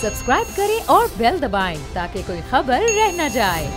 Subscribe करें और bell दबाएं ताकि कोई खबर रह न जाए।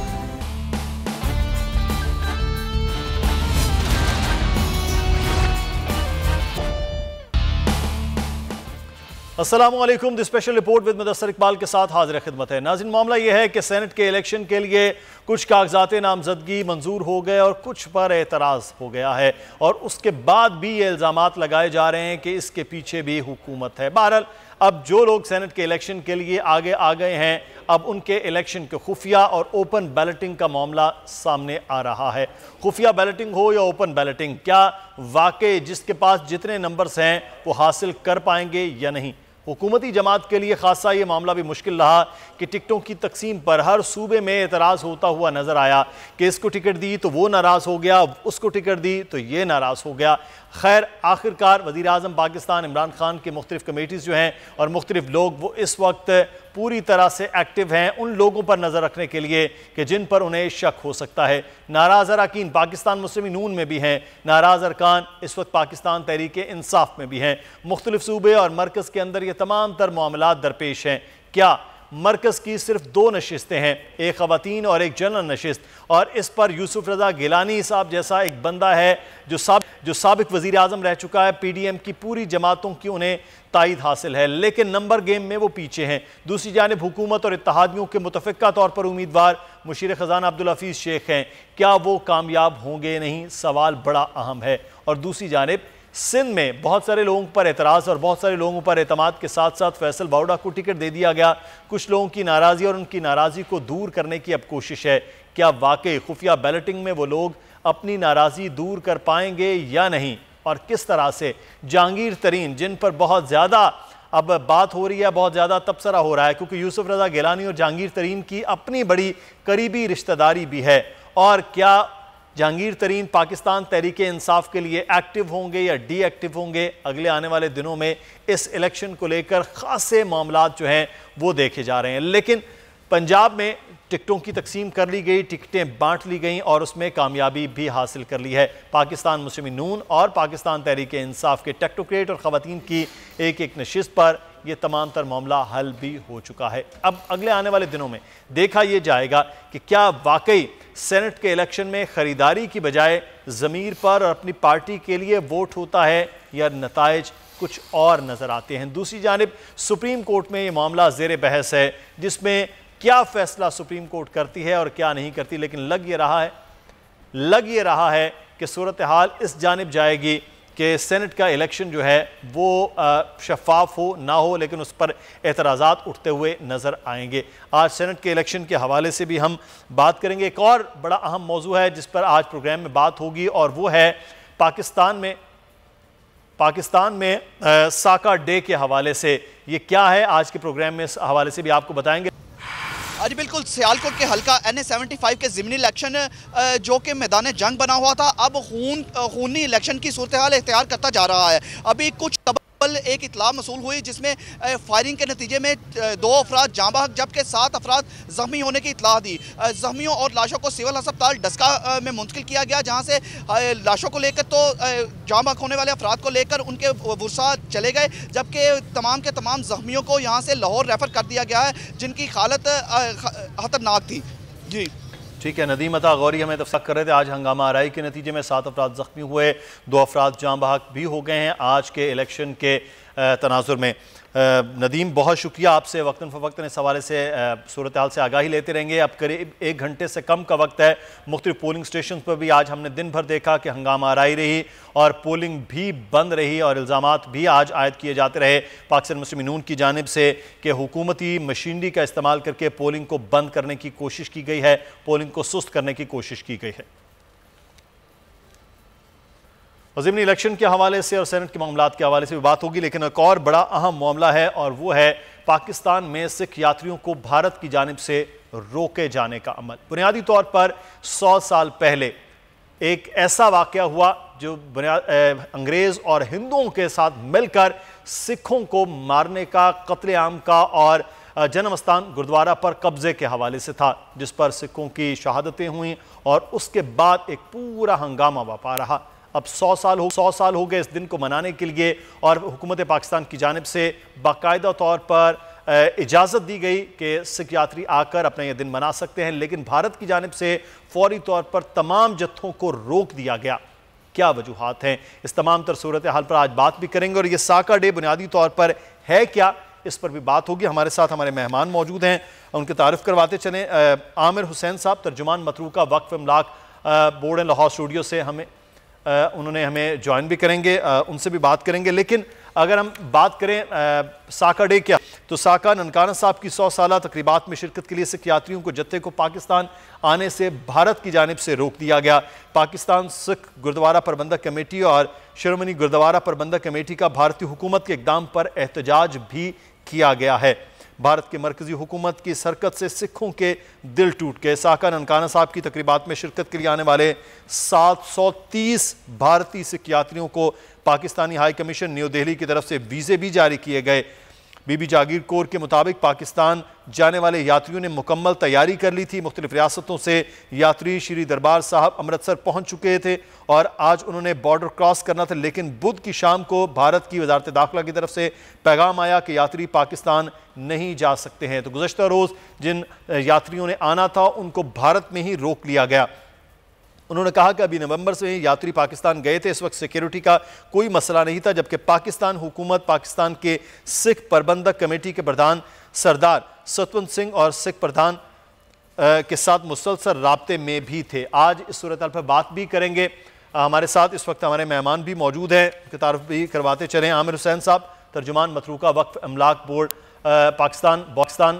अस्सलामुअलैकुम। The special report with Mudassar Iqbal के साथ हाजिर खिदमत है। नाज़रीन, मामला यह है कि सेनेट के इलेक्शन के लिए कुछ कागजात नामजदगी मंजूर हो गए और कुछ पर एतराज़ हो गया है और उसके बाद भी ये इल्ज़ामात लगाए जा रहे हैं कि इसके पीछे भी हुकूमत है। बहरहाल, अब जो लोग सेनेट के इलेक्शन के लिए आगे आ गए हैं, अब उनके इलेक्शन के खुफिया और ओपन बैलेटिंग का मामला सामने आ रहा है। खुफिया बैलेटिंग हो या ओपन बैलेटिंग, क्या वाकई जिसके पास जितने नंबर्स हैं वो हासिल कर पाएंगे या नहीं? हुकूमती जमात के लिए खासा ये मामला भी मुश्किल रहा कि टिकटों की तकसीम पर हर सूबे में एतराज़ होता हुआ नज़र आया कि इसको टिकट दी तो वो नाराज़ हो गया, उसको टिकट दी तो ये नाराज़ हो गया। खैर, आखिरकार वज़ीर आज़म पाकिस्तान इमरान खान की मुख्तलिफ कमेटीज़ जो हैं और मुख्तलिफ लोग वो इस वक्त पूरी तरह से एक्टिव हैं उन लोगों पर नज़र रखने के लिए कि जिन पर उन्हें शक हो सकता है। नाराज़ अरकान पाकिस्तान मुस्लिम नून में भी हैं, नाराज़ अरकान इस वक्त पाकिस्तान तहरीक इंसाफ में भी हैं। मुख्तलिफ सूबे और मरकज़ के अंदर ये तमाम तर मामलात दरपेश हैं। क्या मरकज़ की सिर्फ 2 नशिस्तें हैं, एक ख़वातीन और एक जनरल नशिस्त, और इस पर यूसुफ रज़ा गिलानी साहब जैसा एक बंदा है जो साबिक वज़ीर आज़म रह चुका है। PDM की पूरी जमातों की उन्हें तायद हासिल है, लेकिन नंबर गेम में वो पीछे हैं। दूसरी जानिब हुकूमत और इत्तेहादियों के मुतफ़िक़ा तौर पर उम्मीदवार मुशीर ख़ज़ाना अब्दुल हफीज़ शेख हैं। क्या वो कामयाब होंगे? नहीं, सवाल बड़ा अहम है। और दूसरी जानिब सिंध में बहुत सारे लोगों पर एतराज़ और बहुत सारे लोगों पर एतमाद के साथ साथ फैसल बाउडा को टिकट दे दिया गया। कुछ लोगों की नाराज़गी और उनकी नाराज़गी को दूर करने की अब कोशिश है। क्या वाकई खुफिया बैलेटिंग में वो लोग अपनी नाराज़गी दूर कर पाएंगे या नहीं? और किस तरह से जहांगीर तरीन, जिन पर बहुत ज़्यादा अब बात हो रही है, बहुत ज़्यादा तबसरा हो रहा है क्योंकि यूसुफ रज़ा गिलानी और जहांगीर तरीन की अपनी बड़ी करीबी रिश्तेदारी भी है, और क्या जहांगीर तरीन पाकिस्तान तहरीक इंसाफ के लिए एक्टिव होंगे या डीएक्टिव होंगे? अगले आने वाले दिनों में इस इलेक्शन को लेकर खासे मामलात जो हैं वो देखे जा रहे हैं। लेकिन पंजाब में टिकटों की तकसीम कर ली गई, टिकटें बांट ली गई और उसमें कामयाबी भी हासिल कर ली है। पाकिस्तान मुस्लिम नून और पाकिस्तान तहरीक इंसाफ के टेक्नोक्रेट और ख़वातीन की एक एक नशिस्त पर यह तमाम तर मामला हल भी हो चुका है। अब अगले आने वाले दिनों में देखा यह जाएगा कि क्या वाकई सेनेट के इलेक्शन में ख़रीदारी की बजाय ज़मीर पर और अपनी पार्टी के लिए वोट होता है या नताइज कुछ और नज़र आते हैं। दूसरी जानिब सुप्रीम कोर्ट में ये मामला ज़ेर बहस है, जिसमें क्या फ़ैसला सुप्रीम कोर्ट करती है और क्या नहीं करती। लेकिन लग ये रहा है कि सूरत हाल इस जानिब जाएगी कि सेनेट का इलेक्शन जो है वो शफाफ हो ना हो, लेकिन उस पर एतराज़ात उठते हुए नज़र आएंगे। आज सेनेट के इलेक्शन के हवाले से भी हम बात करेंगे। एक और बड़ा अहम मौजू है जिस पर आज प्रोग्राम में बात होगी, और वो है पाकिस्तान में साका डे के हवाले से। ये क्या है, आज के प्रोग्राम में इस हवाले से भी आपको बताएंगे। आज बिल्कुल सियालकोट के हल्का NA-75 के ज़िमनी इलेक्शन जो कि मैदान जंग बना हुआ था, अब खूनी इलेक्शन की सूरत हाल इख्तियार करता जा रहा है। अभी कुछ एक इतला मसूल हुई जिसमें फायरिंग के नतीजे में 2 अफराद जाँ बहक जबकि 7 अफराद ज़ख्मी होने की इतला दी। ज़ख्मियों और लाशों को सिविल अस्पताल डस्का में मुंतकिल किया गया, जहाँ से लाशों को लेकर तो जाँ बहक होने वाले अफराद को लेकर उनके वर्सा चले गए, जबकि तमाम के तमाम ज़ख्मियों को यहाँ से लाहौर रेफ़र कर दिया गया है, जिनकी हालत खतरनाक थी। जी ठीक है, नदीम अता गौरी हमें तफसील कर रहे थे। आज हंगामा आराई के नतीजे में 7 अफराद ज़ख्मी हुए, 2 अफराद जाँ बहक भी हो गए हैं आज के इलेक्शन के तनाजुर में। नदीम, बहुत शुक्रिया आपसे, वक्तन फ़वक्तन इस हवाले से सूरत हाल से आगाही लेते रहेंगे। अब करीब 1 घंटे से कम का वक्त है। मुख्तलिफ पोलिंग स्टेशन पर भी आज हमने दिन भर देखा कि हंगामा आराई रही और पोलिंग भी बंद रही और इल्ज़ामात भी आज आयद किए जाते रहे पाकिस्तान मुस्लिम नून की जानिब से कि हुकूमती मशीनरी का इस्तेमाल करके पोलिंग को बंद करने की कोशिश की गई है, पोलिंग को सुस्त करने की कोशिश की गई है। ज़िमनी इलेक्शन के हवाले से और सेनेट के मामलात के हवाले से भी बात होगी, लेकिन एक और बड़ा अहम मामला है और वो है पाकिस्तान में सिख यात्रियों को भारत की जानिब से रोके जाने का अमल। बुनियादी तौर पर 100 साल पहले एक ऐसा वाक़या हुआ जो अंग्रेज़ और हिंदुओं के साथ मिलकर सिखों को मारने का, कत्लेआम का और जन्म स्थान गुरुद्वारा पर कब्जे के हवाले से था, जिस पर सिखों की शहादतें हुई और उसके बाद एक पूरा हंगामा बपा रहा। अब 100 साल हो गए इस दिन को मनाने के लिए और हुकूमत पाकिस्तान की जानिब से बाकायदा तौर पर इजाज़त दी गई कि सिख यात्री आकर अपना यह दिन मना सकते हैं, लेकिन भारत की जानिब से फौरी तौर पर तमाम जत्थों को रोक दिया गया। क्या वजूहात हैं, इस तमाम तर सूरत हाल पर आज बात भी करेंगे। और ये साका डे बुनियादी तौर पर है क्या, इस पर भी बात होगी। हमारे साथ हमारे मेहमान मौजूद हैं, उनके तारीफ करवाते चलें। आमिर हुसैन साहब, तर्जुमान मतरूका वक्फ इमलाक बोर्ड एंड लाहौर स्टूडियो से उन्होंने हमें ज्वाइन भी करेंगे, उनसे भी बात करेंगे। लेकिन अगर हम बात करें साका डे क्या, तो साका ननकाना साहब की 100 साला तकरीबात में शिरकत के लिए सिख यात्रियों को जत्थे को पाकिस्तान आने से भारत की जानिब से रोक दिया गया। पाकिस्तान सिख गुरुद्वारा प्रबंधक कमेटी और शिरोमणि गुरुद्वारा प्रबंधक कमेटी का भारतीय हुकूमत के इकदाम पर एहतजाज भी किया गया है। भारत की मरकजी हुकूमत की इस हरकत से सिखों के दिल टूट गए। साका ननकाना साहब की तकरीबात में शिरकत के लिए आने वाले 730 भारतीय सिख यात्रियों को Pakistani high commission new Delhi की तरफ से वीज़े भी जारी किए गए। बीबी जागीर कौर के मुताबिक पाकिस्तान जाने वाले यात्रियों ने मुकम्मल तैयारी कर ली थी। मुख्तलिफ रियासतों से यात्री श्री दरबार साहब अमृतसर पहुंच चुके थे और आज उन्होंने बॉर्डर क्रॉस करना था, लेकिन बुध की शाम को भारत की वजारत दाखिला की तरफ से पैगाम आया कि यात्री पाकिस्तान नहीं जा सकते हैं। तो गुज़श्ता रोज़ जिन यात्रियों ने आना था उनको भारत में ही रोक लिया गया। उन्होंने कहा कि अभी नवंबर से यात्री पाकिस्तान गए थे, इस वक्त सिक्योरिटी का कोई मसला नहीं था, जबकि पाकिस्तान हुकूमत पाकिस्तान के सिख प्रबंधक कमेटी के प्रधान सरदार सतवंत सिंह और सिख प्रधान के साथ मुसलसल राब्ते में भी थे। आज इस सूरत पर बात भी करेंगे। हमारे साथ इस वक्त हमारे मेहमान भी मौजूद हैं, उनकी तारीफ भी करवाते चलें। आमिर हुसैन साहब, तर्जुमान मतरूका वक्फ इमलाक बोर्ड पाकिस्तान,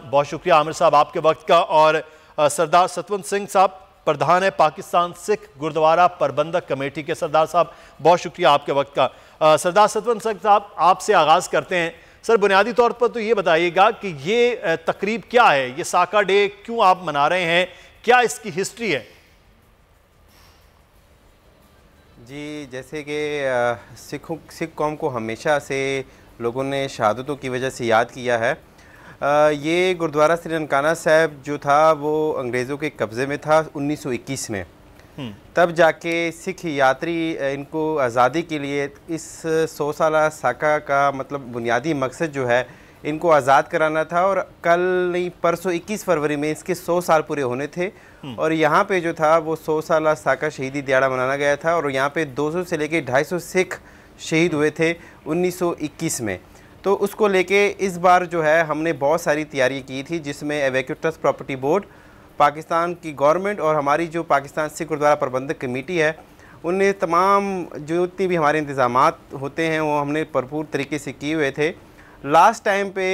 बहुत शुक्रिया आमिर साहब आपके वक्त का। और सरदार सतवंत सिंह साहब, प्रधान है पाकिस्तान सिख गुरुद्वारा प्रबंधक कमेटी के। सरदार साहब बहुत शुक्रिया आपके वक्त का। सरदार सतवंत सिंह साहब, आपसे आगाज़ करते हैं। सर, बुनियादी तौर पर तो ये बताइएगा कि ये तकरीब क्या है, ये साका डे क्यों आप मना रहे हैं, क्या इसकी हिस्ट्री है? जी, जैसे कि सिख कौम को हमेशा से लोगों ने शहादतों की वजह से याद किया है। ये गुरुद्वारा श्री ननकाना साहब जो था वो अंग्रेज़ों के कब्ज़े में था 1921 में। तब जाके सिख यात्री इनको आज़ादी के लिए इस 100 साला साका का मतलब बुनियादी मकसद जो है इनको आज़ाद कराना था। और कल नहीं परसों 21 फरवरी में इसके 100 साल पूरे होने थे और यहाँ पे जो था वो 100 साला साका शहीदी दिहाड़ा मनाना गया था। और यहाँ पे 200 से लेके 250 सिख शहीद हुए थे 1921 में। तो उसको लेके इस बार जो है हमने बहुत सारी तैयारी की थी, जिसमें एवेक्यूटस प्रॉपर्टी बोर्ड, पाकिस्तान की गवर्नमेंट और हमारी जो पाकिस्तान सिख गुरुद्वारा प्रबंधक कमेटी है, उनने तमाम जो जितने भी हमारे इंतज़ामात होते हैं वो हमने भरपूर तरीके से किए हुए थे। लास्ट टाइम पे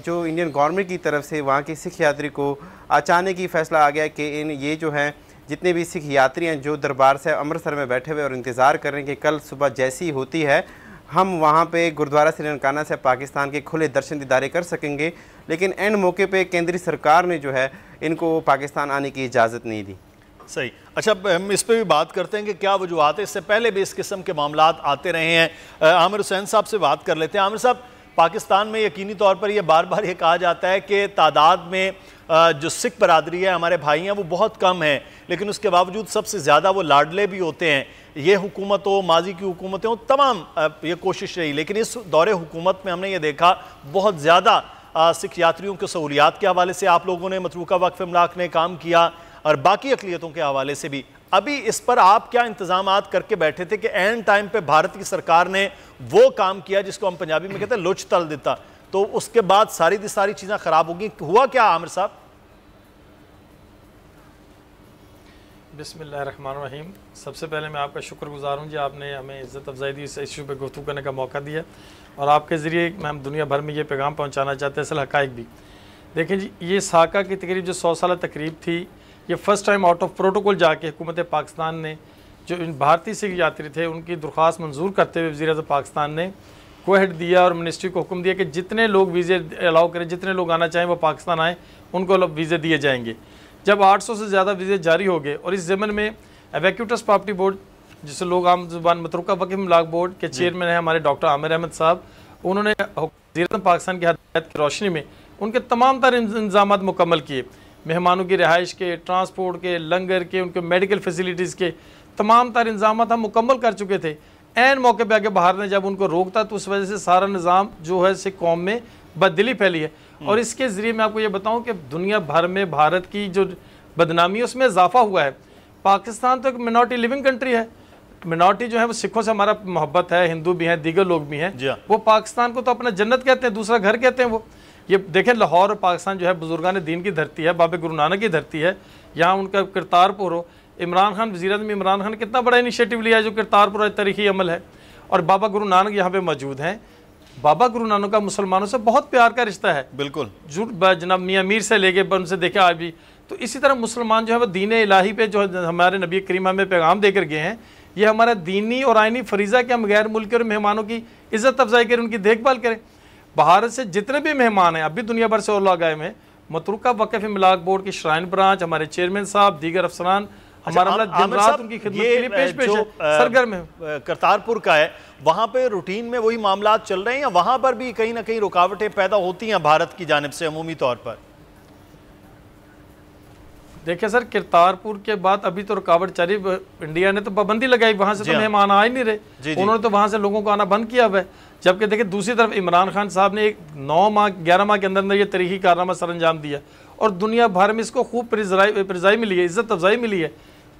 जो इंडियन गवर्नमेंट की तरफ से वहाँ के सिख यात्री को अचानक ही फैसला आ गया कि ये जो हैं जितने भी सिख यात्री हैं जो दरबार से अमृतसर में बैठे हुए और इंतज़ार कर रहे हैं कि कल सुबह जैसी होती है हम वहाँ पे गुरुद्वारा श्री ननकाना से पाकिस्तान के खुले दर्शन दीदारे कर सकेंगे। लेकिन एंड मौके पे केंद्रीय सरकार ने जो है इनको पाकिस्तान आने की इजाज़त नहीं दी। सही, अच्छा हम इस पर भी बात करते हैं कि क्या वजूहात है। इससे पहले भी इस किस्म के मामलात आते रहे हैं। आमिर हुसैन साहब से बात कर लेते हैं। आमिर साहब, पाकिस्तान में यकीनी तौर पर यह बार बार ये कहा जाता है कि तादाद में जो सिख बरादरी है, हमारे भाई हैं, वो बहुत कम है, लेकिन उसके बावजूद सबसे ज़्यादा वो लाडले भी होते हैं। ये हुकूमत हो, माजी की हुकूमतें हो, तमाम ये कोशिश रही, लेकिन इस दौरे हुकूमत में हमने ये देखा बहुत ज़्यादा सिख यात्रियों के सहूलियात के हवाले से आप लोगों ने, मतरूका वक्फ इमलाक ने काम किया और बाकी अक़लियतों के हवाले से भी। अभी इस पर आप क्या इंतजामात करके बैठे थे कि एंड टाइम पे भारत की सरकार ने वो काम किया जिसको हम पंजाबी में कहते हैं लुच तल देता, तो उसके बाद सारी की सारी चीज़ें ख़राब हो गई? हुआ क्या आमिर साहब? बिस्मिल्लाहिर्रहमानिर्रहीम। सबसे पहले मैं आपका शुक्रगुजार हूँ जी, आपने हमें इज़्ज़त अफ़ज़ाई दी, इस इशू पे गुफ्तगू करने का मौका दिया और आपके ज़रिए हम दुनिया भर में ये पैगाम पहुँचाना चाहते हैं, असल हक़ाइक़ भी। देखें जी, ये साका की तकरीब जो 100 साल तकरीब थी, ये first time out of protocol जाके हुकूमत पाकिस्तान ने जो इन भारतीय सिख यात्री थे उनकी दरख्वास्त मंजूर करते हुए वज़ीर-ए-आज़म पाकिस्तान ने कोहेड दिया और मिनिस्ट्री को हुक्म दिया कि जितने लोग वीज़े अलाउ करें, जितने लोग आना चाहें वो पाकिस्तान आएँ, उनको वीज़े दिए जाएंगे। जब 800 से ज़्यादा वीज़े जारी हो गए और इस ज़मन में एवेक्यूटस प्रॉपर्टी बोर्ड, जिसे लोग आम ज़ुबान मतरूका वक्फ इमलाक बोर्ड के चेयरमैन हैं हमारे डॉक्टर आमिर अहमद साहब, उन्होंने वज़ीर-ए-आज़म पाकिस्तान की हदायत की रोशनी में उनके तमाम तर इंतज़ामात मुकम्मल किए। मेहमानों की रिहाइश के, ट्रांसपोर्ट के, लंगर के, उनके मेडिकल फैसिलिटीज़ के तमाम तर इंतज़ामात हम मुकम्मल कर चुके थे। एन मौके पे आके बाहर ने जब उनको रोकता तो उस वजह से सारा निज़ाम जो है सिख कौम में बददिली फैली है। और इसके ज़रिए मैं आपको ये बताऊं कि दुनिया भर में भारत की जो बदनामी है उसमें इजाफा हुआ है। पाकिस्तान तो एक मिनॉरिटी लिविंग कंट्री है, मिनॉरिटी जो है वो सिखों से हमारा मोहब्बत है, हिंदू भी हैं, दीगर लोग भी हैं, वो पाकिस्तान को तो अपना जन्नत कहते हैं, दूसरा घर कहते हैं। वो ये देखें, लाहौर और पाकिस्तान जो है बुजुर्गान दीन की धरती है, बाबे गुरु नानक की धरती है। यहाँ उनका करतारपुर हो, इमरान खान वज़ीर-ए-आज़म इमरान खान कितना बड़ा इनिशिएटिव लिया है जो करतारपुर तारीखी अमल है, और बाबा गुरु नानक यहाँ पे मौजूद हैं। बाबा गुरु नानक का मुसलमानों से बहुत प्यार का रिश्ता है, बिल्कुल जनाब मियाँ मीर से लेके उनसे देखे आज भी। तो इसी तरह मुसलमान जो है वो दीन इलाही पे जो हमारे नबी करीम हमें पैगाम देकर गए हैं, ये हमारा दीनी और आइनी फरीज़ा कि हम गैर मुल्की और मेहमानों की इज़्ज़त अफजाई करें, उनकी देखभाल करें। भारत से जितने भी मेहमान हैं, अभी दुनिया भर से और लोग आए हुए हैं, मतरूका वक़फ़ इमलाक बोर्ड की श्राइन ब्रांच, हमारे चेयरमैन साहब, दीगर अफसरान, हमारा दिन रात उनकी खिदमत के लिए पेश है, सरगर्म है। करतारपुर का है, वहाँ पे रूटीन में वही मामला चल रहे हैं या वहाँ पर भी कहीं ना कहीं रुकावटें पैदा होती हैं भारत की जानिब से अमूमी तौर पर? देखिए सर, करतारपुर के बाद अभी तो रुकावट चली, इंडिया ने तो पाबंदी लगाई, वहाँ से तो मेहमान आ ही नहीं रहे, उन्होंने तो वहाँ से लोगों को आना बंद किया हुआ है। जबकि देखिए दूसरी तरफ इमरान खान साहब ने एक 11 माह के अंदर ये तरीक़ी कारनामा सर अंजाम दिया और दुनिया भर में इसको खूब प्रज़ाई मिली है, इज़्ज़त अफजाई मिली है।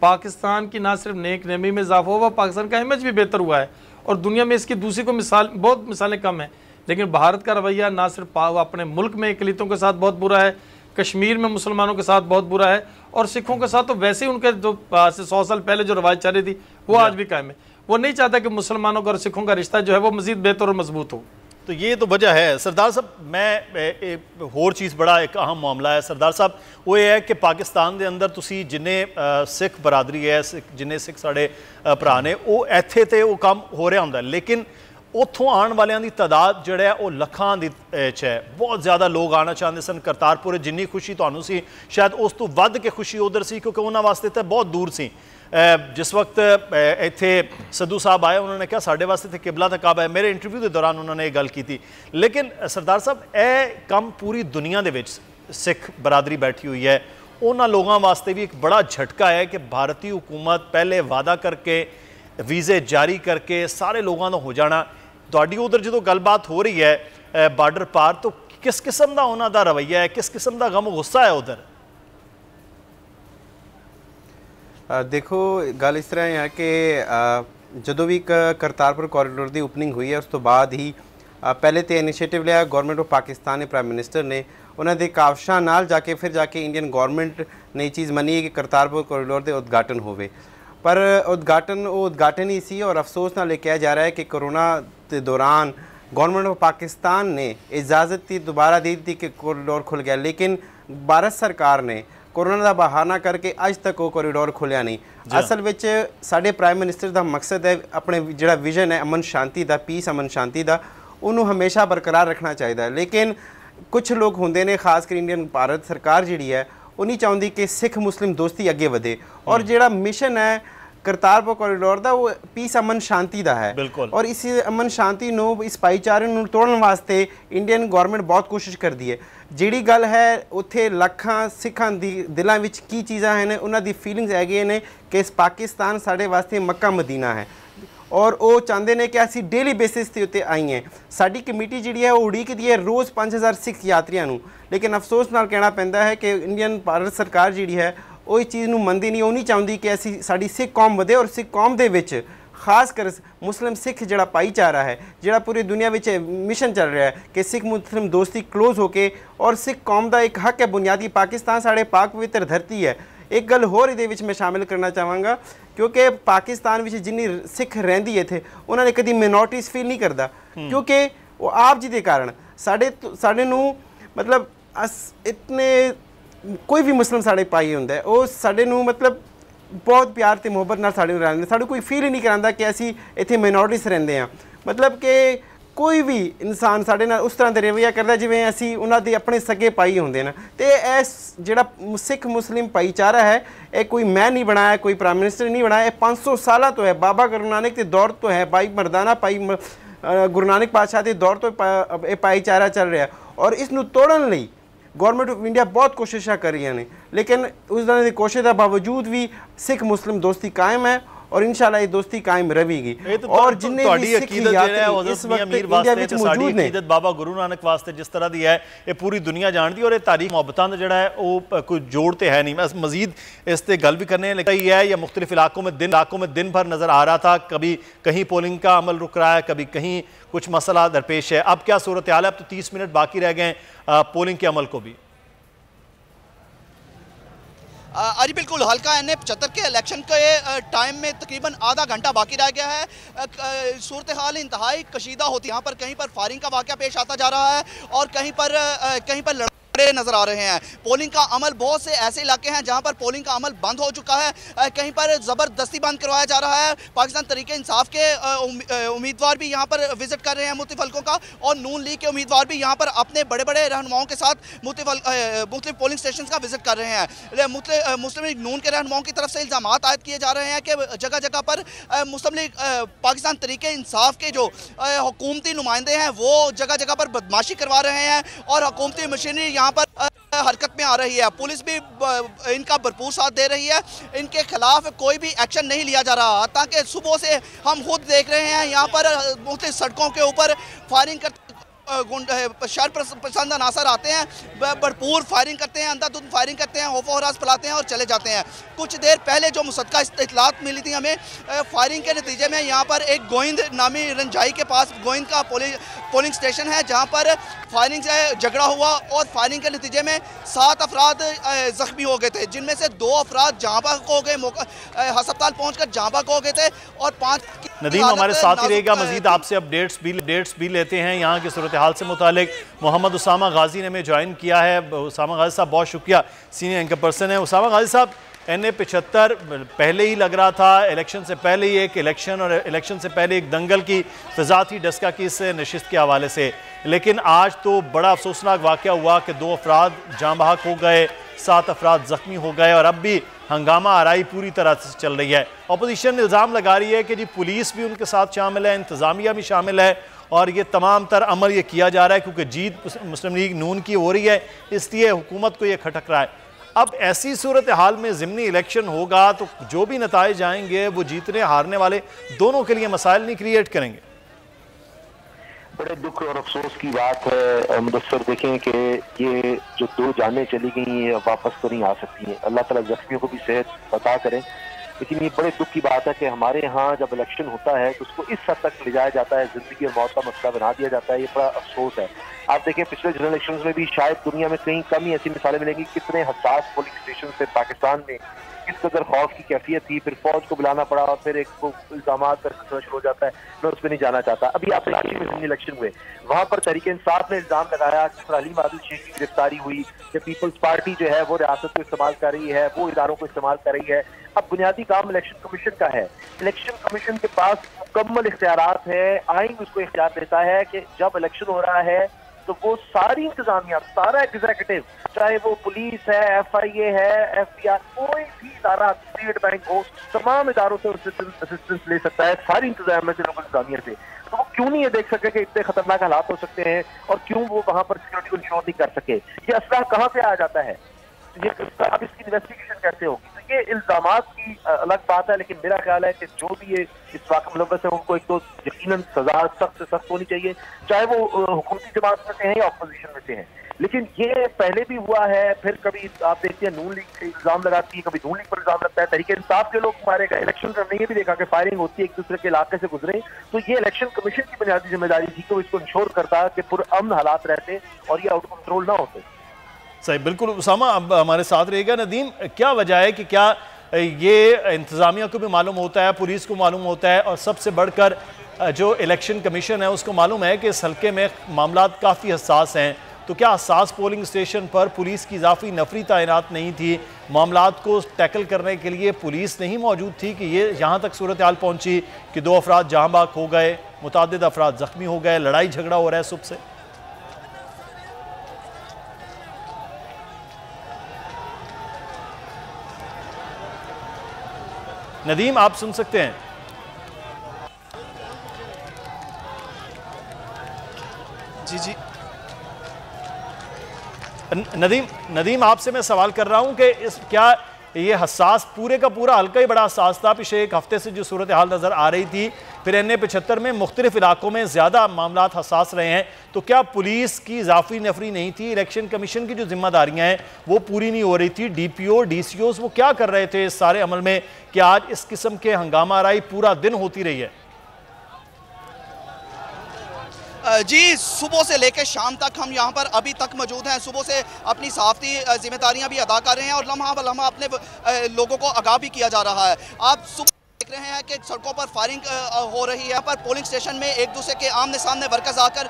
पाकिस्तान की ना सिर्फ नेक नेमी में इजाफा हुआ, पाकिस्तान का इमेज भी बेहतर हुआ है और दुनिया में इसकी दूसरी को बहुत मिसालें कम हैं। लेकिन भारत का रवैया ना सिर्फ अपने मुल्क में अक़लियतों के साथ बहुत बुरा है, कश्मीर में मुसलमानों के साथ बहुत बुरा है, और सिखों के साथ तो वैसे ही उनके जो 100 साल पहले जो रवायत चल रही थी वो आज भी कायम है। वो नहीं चाहता कि मुसलमानों का और सिखों का रिश्ता जो है वो मज़ीद बेहतर और मजबूत हो। तो ये तो वजह है सरदार साहब। मैं एक होर चीज़ बड़ा एक अहम मामला है सरदार साहब, वो ये है कि पाकिस्तान के अंदर तुसी जिन्हें सिख बरादरी है, जिन्हें सिख साढ़े भरा ने वो इत्थे ते वो काम हो रहा होंदा, लेकिन उत्थों आने वालों की तादाद जो है वो लखां दी है। बहुत ज़्यादा लोग आना चाहते सन करतारपुर, जिन्नी खुशी तुहानू सी शायद उस तो वध के खुशी उधर सी, क्योंकि उन्होंने वास्ते तो बहुत दूर सी। जिस वक्त इत्थे सद्धू साहब आए उन्होंने कहा साढ़े वास्ते तो किबला दा काबा है, मेरे इंटरव्यू के दौरान उन्होंने ये गल की थी। लेकिन सरदार साहब ए कम पूरी दुनिया दे विच सिख बरादरी बैठी हुई है, उन्होंने लोगों वास्ते भी एक बड़ा झटका है कि भारतीय हुकूमत पहले वादा करके वीज़े जारी करके सारे लोगों का हो जाना, तुहाडी उधर जो गलबात हो रही है बार्डर पार, तो किस किस्म का उन्हों का रवैया है, किस किस्म का गम गुस्सा है उधर? देखो गल इस तरह है कि जो भी करतारपुर कॉरीडोर की ओपनिंग हुई है उस तो बाद ही पहले तो इनिशिएटिव लिया गवर्नमेंट ऑफ पाकिस्तान ने, प्राइम मिनिस्टर ने, उन्होंने कावशा नाल जाके फिर जाके इंडियन गवर्नमेंट ने चीज़ मनी है कि करतारपुर कॉरीडोर के उद्घाटन होवे, पर उद्घाटन ही सी। और अफसोस नाल कहा जा रहा है कि कोरोना के दौरान गवर्नमेंट ऑफ पाकिस्तान ने इजाज़त दी, दोबारा दी थी कि कॉरीडोर खुल गया, लेकिन भारत सरकार ने कोरोना का बहाना करके अज तक वो कॉरीडोर खुलिया नहीं। असल में साढ़े प्राइम मिनिस्टर का मकसद है अपने जोड़ा विजन है अमन शांति का, पीस अमन शांति का, उन्होंने हमेशा बरकरार रखना चाहिए। लेकिन कुछ लोग होंगे ने, खासकर इंडियन भारत सरकार जी है वो नहीं चाहती कि सिख मुस्लिम दोस्ती अगे बढ़े, और जोड़ा मिशन है करतारपुर कॉरीडोर का वो पीस अमन शांति का है। और इस अमन शांति नू, इस भाईचारे नू तोड़न वास्ते इंडियन गवर्नमेंट बहुत कोशिश करती है। जिहड़ी गल है उत्थे लखां सिखां दी दिलों विच की चीज़ां हैं, उन्हां दी फीलिंग्स हैगी ने कि पाकिस्तान साढ़े वास्ते मक्का मदीना है, और वो चाहते हैं कि असी डेली बेसिस के उत्ते आई हैं। साडी कमेटी जी है वो उड़ीकदी है रोज़ 5000 सिख यात्रियों को, लेकिन अफसोस नाल कहना पैंदा है कि इंडियन भारत सरकार जी है वो इस चीज़ में मनती नहीं, वो नहीं चाहती कि असी साडी सिख कौम वधे, और सिख कौम दे विच खासकर मुस्लिम सिख जोड़ा भाईचारा है, जोड़ा पूरी दुनिया में मिशन चल रहा है कि सिख मुस्लिम दोस्ती क्लोज होके, और सिख कौम का एक हक है बुनियादी, पाकिस्तान साढ़े पाक पवित्र धरती है। एक गल होर इहदे मैं शामिल करना चाहांगा, क्योंकि पाकिस्तान में जिन्नी सिख रहिंदी है थे उन्होंने कभी मिनोरिटीज़ फील नहीं करता, क्योंकि वो आप जी के कारण साढ़े नू मतलब इतने कोई भी मुस्लिम साढ़े भाई होंदा है वो साढ़े नू मतलब बहुत प्यार ते मुहब्बत नाल साढ़े रहंदे, साढ़े कोई फील ही नहीं करांदा कि असी इत्थे मिनोरिटीज़ रहिंदे हां। मतलब कि कोई भी इंसान साढ़े नाल उस तरह का रवैया करता जिवें असी उन्हां दे अपने सगे भाई होंदे ने। ते इस जिहड़ा सिख मुस्लिम भाईचारा है ये कोई मैं नहीं बनाया, कोई प्राइम मिनिस्टर नहीं बनाया, 500 साल तो है, बाबा गुरु नानक के दौर तो है, भाई मरदाना भाई गुरु नानक पातशाह के दौर तो भाईचारा चल रहा है, और इसनूं तोड़न लई गवर्नमेंट ऑफ इंडिया बहुत कोशिशें कर रही ने, लेकिन उस तरह की कोशिश के बावजूद भी सिख मुस्लिम दोस्ती कायम है, और इंशाल्लाह ये दोस्ती कायम रहेगी। और जिन्हें भी सिख यात्री इस वक्त इंडिया में मौजूद हैं, बाबा गुरु नानक वास्ते जिस तरह दी है ये पूरी दुनिया जानती है और ये तारीख मोहब्बतां जड़ा है वो कोई जोड़ते है नहीं। मैं मजीद इस पर गल भी करने लगा ही है। या मुख्तलिफ इलाकों में दिन भर नजर आ रहा था, कभी कहीं पोलिंग का अमल रुक रहा है, कभी कहीं कुछ मसला दरपेश है। अब क्या सूरत हाल है? अब तो 30 मिनट बाकी रह गए पोलिंग के अमल को भी। अरे बिल्कुल, हल्का NA 75 के इलेक्शन के टाइम में तकरीबन आधा घंटा बाकी रह गया है। सूरत हाल इंतहाई कशीदा होती है। यहाँ पर कहीं पर फायरिंग का वाक़या पेश आता जा रहा है और कहीं पर लड़ाई नजर आ रहे हैं। पोलिंग का अमल, बहुत से ऐसे इलाके हैं जहां पर पोलिंग का अमल बंद हो चुका है, कहीं पर जबरदस्ती बंद करवाया जा रहा है। पाकिस्तान तहरीक इंसाफ के उम्मीदवार भी यहां पर विजिट कर रहे हैं मुख्तलिफ हल्कों का, और नून लीग के उम्मीदवार भी यहां पर अपने बड़े बड़े रहनुमाओं के साथ मुख्तलिफ पोलिंग स्टेशन का विजिट कर रहे हैं। मुस्लिम लीग नून के रहनुमाओं की तरफ से इल्जाम आयद किए जा रहे हैं कि जगह जगह पर मुस्लिम लीग पाकिस्तान तहरीक इंसाफ के जो हुकूमती नुमाइंदे हैं वो जगह जगह पर बदमाशी करवा रहे हैं और हुकूमती मशीनरी यहाँ पर हरकत में आ रही है। पुलिस भी इनका भरपूर साथ दे रही है। इनके खिलाफ कोई भी एक्शन नहीं लिया जा रहा, ताकि सुबह से हम खुद देख रहे हैं यहाँ पर मुख्तलिफ सड़कों के ऊपर फायरिंग करते शर पसंद अनासर आते हैं, भरपूर फायरिंग करते हैं, अंधाधुंध फायरिंग करते हैं, खौफ हरास फैलाते हैं और चले जाते हैं। कुछ देर पहले जो मुसद्दका इत्तलात मिली थी हमें, फायरिंग के नतीजे में यहाँ पर एक गोइंद नामी रंजाई के पास गोइंद का पोलिंग स्टेशन है जहाँ पर फायरिंग से झगड़ा हुआ और फायरिंग के नतीजे में 7 अफराद जख्मी हो गए थे, जिनमें से 2 अफराद जहाँ बाग हो गए, अस्पताल पहुँचकर जहाँ बाग हो गए थे और 5। नदीम हमारे साथ ही रहेगा, मजीद आपसे अपडेट्स भी लेते हैं यहाँ की सूरत हाल से मुतालिक। मोहम्मद उसामा गाजी ने हमें ज्वाइन किया है। उसामा गाजी साहब बहुत शुक्रिया, सीनियर एंकर पर्सन है। उसामा गाजी साहब, NA 75 पहले ही लग रहा था, इलेक्शन से पहले ही एक इलेक्शन और इलेक्शन से पहले एक दंगल की फिजा थी डस्का की इस नशिस्त के हवाले से, लेकिन आज तो बड़ा अफसोसनाक वाक़या हुआ कि 2 अफराद जाँ बहक हो गए, 7 अफराद ज़ख्मी हो गए और अब भी हंगामा आराई पूरी तरह से चल रही है। अपोजिशन इल्ज़ाम लगा रही है कि जी पुलिस भी उनके साथ शामिल है, इंतज़ामिया भी शामिल है और ये तमाम तर अमल ये किया जा रहा है क्योंकि जीत मुस्लिम लीग नून की हो रही है, इसलिए हुकूमत को ये खटक रहा है। अब ऐसी सूरत हाल में ज़िमनी इलेक्शन होगा तो जो भी नताइज आएंगे वो जीतने हारने वाले दोनों के लिए मसाइल नहीं क्रिएट करेंगे। बड़े दुख और अफसोस की बात है मुदस्सर, देखें कि ये जो 2 जानें चली गई ये वापस तो नहीं आ सकती हैं। अल्लाह ताला जख्मियों को भी सेहत अता करें, लेकिन ये बड़े दुख की बात है कि हमारे यहाँ जब इलेक्शन होता है तो उसको इस हद तक ले जाया जाता है, जिंदगी और मौत का मसला बना दिया जाता है। ये बड़ा अफसोस है। आप देखें पिछले जनरल इलेक्शन में भी शायद दुनिया में कहीं कम ही ऐसी मिसालें मिलेंगी कितने हसास पोलिंग स्टेशन से पाकिस्तान में किस कदर खौफ की कैफियत थी, फिर फौज को बुलाना पड़ा और फिर एक इल्जाम का सिलसिला शुरू हो जाता है। मैं उसमें नहीं जाना चाहता। अभी आप इलाके में जितने इलेक्शन हुए वहाँ पर तहरीक इंसाफ ने इल्जाम लगाया कि अलीम आदिल शेख की गिरफ्तारी हुई, कि पीपल्स पार्टी जो है वो रियासत को इस्तेमाल कर रही है, वो इदारों को इस्तेमाल कर रही है। अब बुनियादी काम इलेक्शन कमीशन का है। इलेक्शन कमीशन के पास मुकम्मल इख्तियारात है, आइन उसको इख्तियार देता है कि जब इलेक्शन हो रहा है तो वो सारी इंतजामिया, सारा एग्जीक्यूटिव, चाहे वो पुलिस है, FIA है, FBI, कोई भी इदारा, स्टेट बैंक हो, तमाम इदारों से असिस्टेंस ले सकता है, सारी इंतजामिया से, लोकल इंतजामिया से। तो वो क्यों नहीं ये देख सके कि इतने खतरनाक हालात हो सकते हैं और क्यों वो वहां पर सिक्योरिटी को इंश्योर नहीं कर सके? ये असला कहाँ से आ जाता है? ये अब इसकी इन्वेस्टिगेशन कैसे होगी? तो ये इल्जामात की अलग बात है, लेकिन मेरा ख्याल है कि जो भी ये इस वाक़े मुलव्वस है उनको एक तो यकीनन सजा सख्त से सख्त होनी चाहिए, चाहे वो हुकूमती जमात में से हैं या अपोजिशन में से हैं। लेकिन ये पहले भी हुआ है, फिर कभी आप देखते हैं नून लीग पे इल्जाम लगाती है, कभी नून लीग पर इल्जाम लगता है, तहरीक इंसाफ के लोग मारे गए। इलेक्शन में हमने ये भी देखा कि फायरिंग होती है, एक दूसरे के इलाके से गुजरे। तो ये इलेक्शन कमीशन की बुनियादी जिम्मेदारी थी कि वो इसको इंश्योर करता कि पुरअमन हालात रहते और ये आउट ऑफ कंट्रोल ना होते। सही, बिल्कुल। उसामा अब हमारे साथ रहेगा। नदीम, क्या वजह है कि क्या ये इंतज़ामिया को भी मालूम होता है, पुलिस को मालूम होता है और सबसे बढ़कर जो इलेक्शन कमीशन है उसको मालूम है कि इस हल्के में मामला काफ़ी हसास हैं, तो क्या हसास पोलिंग स्टेशन पर पुलिस की इजाफी नफरी तैनात नहीं थी? मामलात को टैकल करने के लिए पुलिस नहीं मौजूद थी कि ये यहाँ तक सूरत हाल पहुँची कि 2 अफराद जहाँ बाग हो गए, मुतअद्दिद अफराद ज़ख्मी हो गए, लड़ाई झगड़ा हो रहा है सुबह से? नदीम, आप सुन सकते हैं? जी जी नदीम, आपसे मैं सवाल कर रहा हूं कि क्या ये हसास, पूरे का पूरा हल्का ही बड़ा हसास था। पिछले एक हफ्ते से जो सूरत हाल नज़र आ रही थी, फिर NA-75 में मुख्तलिफ इलाकों में ज़्यादा मामला हसास रहे हैं। तो क्या पुलिस की इजाफी नफरी नहीं थी? इलेक्शन कमीशन की जो जिम्मेदारियाँ हैं वो पूरी नहीं हो रही थी? DPO DCOs वो क्या कर रहे थे इस सारे अमल में कि आज इस किस्म के हंगामा आराई पूरा दिन होती रही है? जी, सुबह से लेकर शाम तक हम यहाँ पर अभी तक मौजूद हैं। सुबह से अपनी सहाफ़ती जिम्मेदारियाँ भी अदा कर रहे हैं और लम्हा ब लम्हा अपने लोगों को आगाह भी किया जा रहा है। आप सुबह देख रहे हैं कि सड़कों पर फायरिंग हो रही है, पर पोलिंग स्टेशन में एक दूसरे के आमने सामने वर्कर्स आकर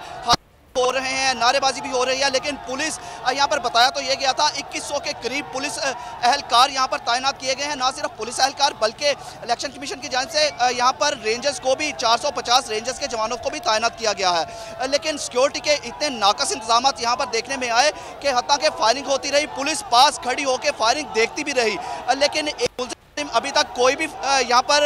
हो रहे हैं, नारेबाजी भी हो रही है। लेकिन पुलिस यहाँ पर बताया तो ये गया था 2100 के करीब पुलिस एहलकार यहाँ पर तैनात किए गए हैं। ना सिर्फ पुलिस एहलकार बल्कि इलेक्शन कमीशन की जानिब से यहाँ पर रेंजर्स को भी 450 रेंजर्स के जवानों को भी तैनात किया गया है। लेकिन सिक्योरिटी के इतने नाकस इंतजाम यहाँ पर देखने में आए कि हत्ता के फायरिंग होती रही, पुलिस पास खड़ी होकर फायरिंग देखती भी रही, लेकिन अभी तक कोई भी यहाँ पर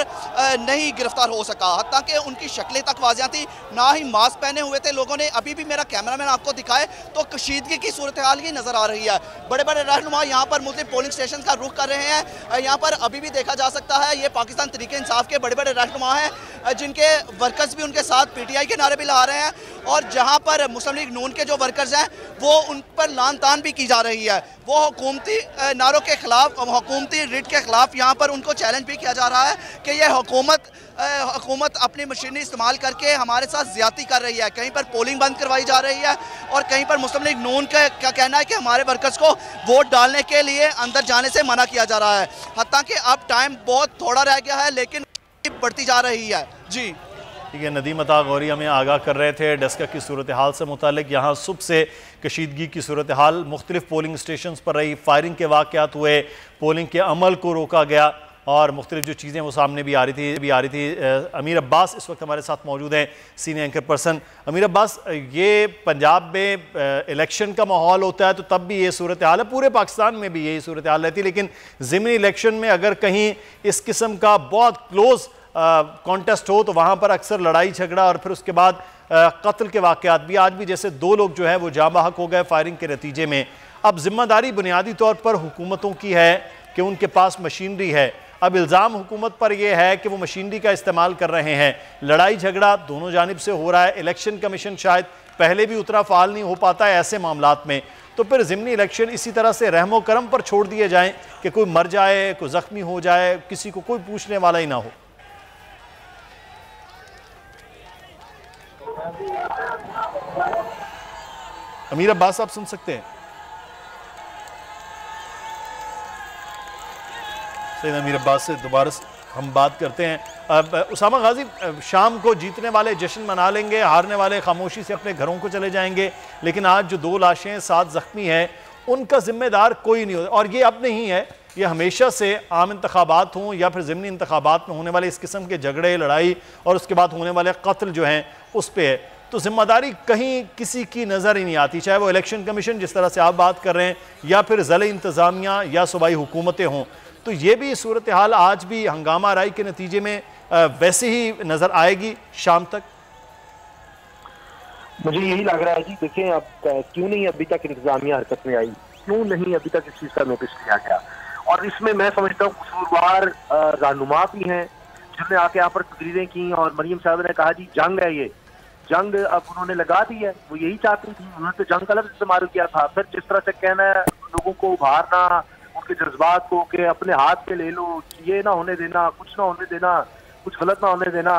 नहीं गिरफ्तार हो सका। हत्ता कि उनकी शक्लें तक वाज़िया थी, ना ही मास्क पहने हुए थे लोगों ने। अभी भी मेरा कैमरामैन आपको दिखाए तो कशीदगी की सूरत हाल ही नज़र आ रही है। बड़े बड़े रहनुमा यहाँ पर मुख्तलिफ पोलिंग स्टेशन का रुख कर रहे हैं। यहाँ पर अभी भी देखा जा सकता है ये पाकिस्तान तहरीक इंसाफ के बड़े बड़े रहनुमा हैं, जिनके वर्कर्स भी उनके साथ PTI के नारे भी ला रहे हैं। और जहाँ पर मुस्लिम लीग नून के जो वर्कर्स हैं वो उन पर लान तान भी की जा रही है। वो हुकूमती नारों के खिलाफ, हुकूमती रिट के खिलाफ यहाँ पर उनको चैलेंज भी किया जा रहा है कि ये हुकूमत अपनी मशीनरी इस्तेमाल करके हमारे साथ ज्यादती कर रही है। कहीं पर पोलिंग बंद करवाई जा रही है और कहीं पर मुस्लिम लीग नून का कहना है कि हमारे वर्कर्स को वोट डालने के लिए अंदर जाने से मना किया जा रहा है। हत्ता कि अब टाइम बहुत थोड़ा रह गया है, लेकिन बढ़ती जा रही है। जी ठीक है, नदीम अता गौरी हमें आगाह कर रहे थे डस्का की सूरत हाल से मुतालिक। यहाँ सुबह से कशीदगी की सूरत हाल, मुख्तलिफ पोलिंग स्टेशन पर रही, फायरिंग के वाक़यात हुए, पोलिंग के अमल को रोका गया और मुख्तलिफ जो चीज़ें वो सामने भी आ रही थी। अमीर अब्बास इस वक्त हमारे साथ मौजूद हैं, सीनियर एंकर पर्सन। अमीर अब्बास, ये पंजाब में इलेक्शन का माहौल होता है तो तब भी ये सूरत हाल है, पूरे पाकिस्तान में भी यही सूरत हाल रहती है, लेकिन ज़िमनी इलेक्शन में अगर कहीं इस किस्म का बहुत क्लोज कॉन्टेस्ट हो तो वहाँ पर अक्सर लड़ाई झगड़ा और फिर उसके बाद कत्ल के वाक़यात भी। आज भी जैसे 2 लोग जो है वो जाँ बहक हो गए फायरिंग के नतीजे में। अब जिम्मेदारी बुनियादी तौर पर हुकूमतों की है कि उनके पास मशीनरी है। अब इल्ज़ाम हुकूमत पर यह है कि वो मशीनरी का इस्तेमाल कर रहे हैं। लड़ाई झगड़ा दोनों जानिब से हो रहा है। इलेक्शन कमीशन शायद पहले भी उतना फ़ाल नहीं हो पाता है ऐसे मामलात में, तो फिर ज़िमनी इलेक्शन इसी तरह से रहमो करम पर छोड़ दिए जाएँ कि कोई मर जाए, कोई ज़ख्मी हो जाए, किसी को कोई पूछने वाला ही ना हो। अमीर अब्बास, आप सुन सकते हैं? सही, अमीर अब्बास से दोबारा हम बात करते हैं। अब उसामा गाजी, शाम को जीतने वाले जश्न मना लेंगे, हारने वाले खामोशी से अपने घरों को चले जाएंगे, लेकिन आज जो 2 लाशें 7 जख्मी हैं उनका जिम्मेदार कोई नहीं होता। और ये अब नहीं है, ये हमेशा से आम इंतखाबात हों या फिर ज़िमनी इंतखाबात में होने वाले इस किस्म के झगड़े, लड़ाई और उसके बाद होने वाले कत्ल जो हैं उस पर है। तो जिम्मेदारी कहीं किसी की नज़र ही नहीं आती, चाहे वो इलेक्शन कमीशन जिस तरह से आप बात कर रहे हैं या फिर ज़िले इंतज़ामिया या सूबाई हुकूमतें हों। तो ये भी सूरत हाल आज भी हंगामा राय के नतीजे में वैसे ही नज़र आएगी शाम तक? मुझे यही लग रहा है जी। देखें, अब क्यों नहीं अभी तक इंतजामिया हरकत में आई, क्यों नहीं अभी तक इस चीज़ का नोटिस किया गया। और इसमें मैं समझता हूँ कसूरवार रहनुमा भी हैं जिन्होंने आके यहाँ पर तकरीरें की और मरियम साहब ने कहा जी जंग है, ये जंग अब उन्होंने लगा दी है। वो यही चाहती थी, उन्होंने तो जंग का लफ्ज़ इस्तेमाल किया था। फिर जिस तरह से कहना है लोगों को उभारना, उनके जज्बात को कि अपने हाथ पे ले लो, ये ना होने देना, कुछ ना होने देना, कुछ गलत ना होने देना।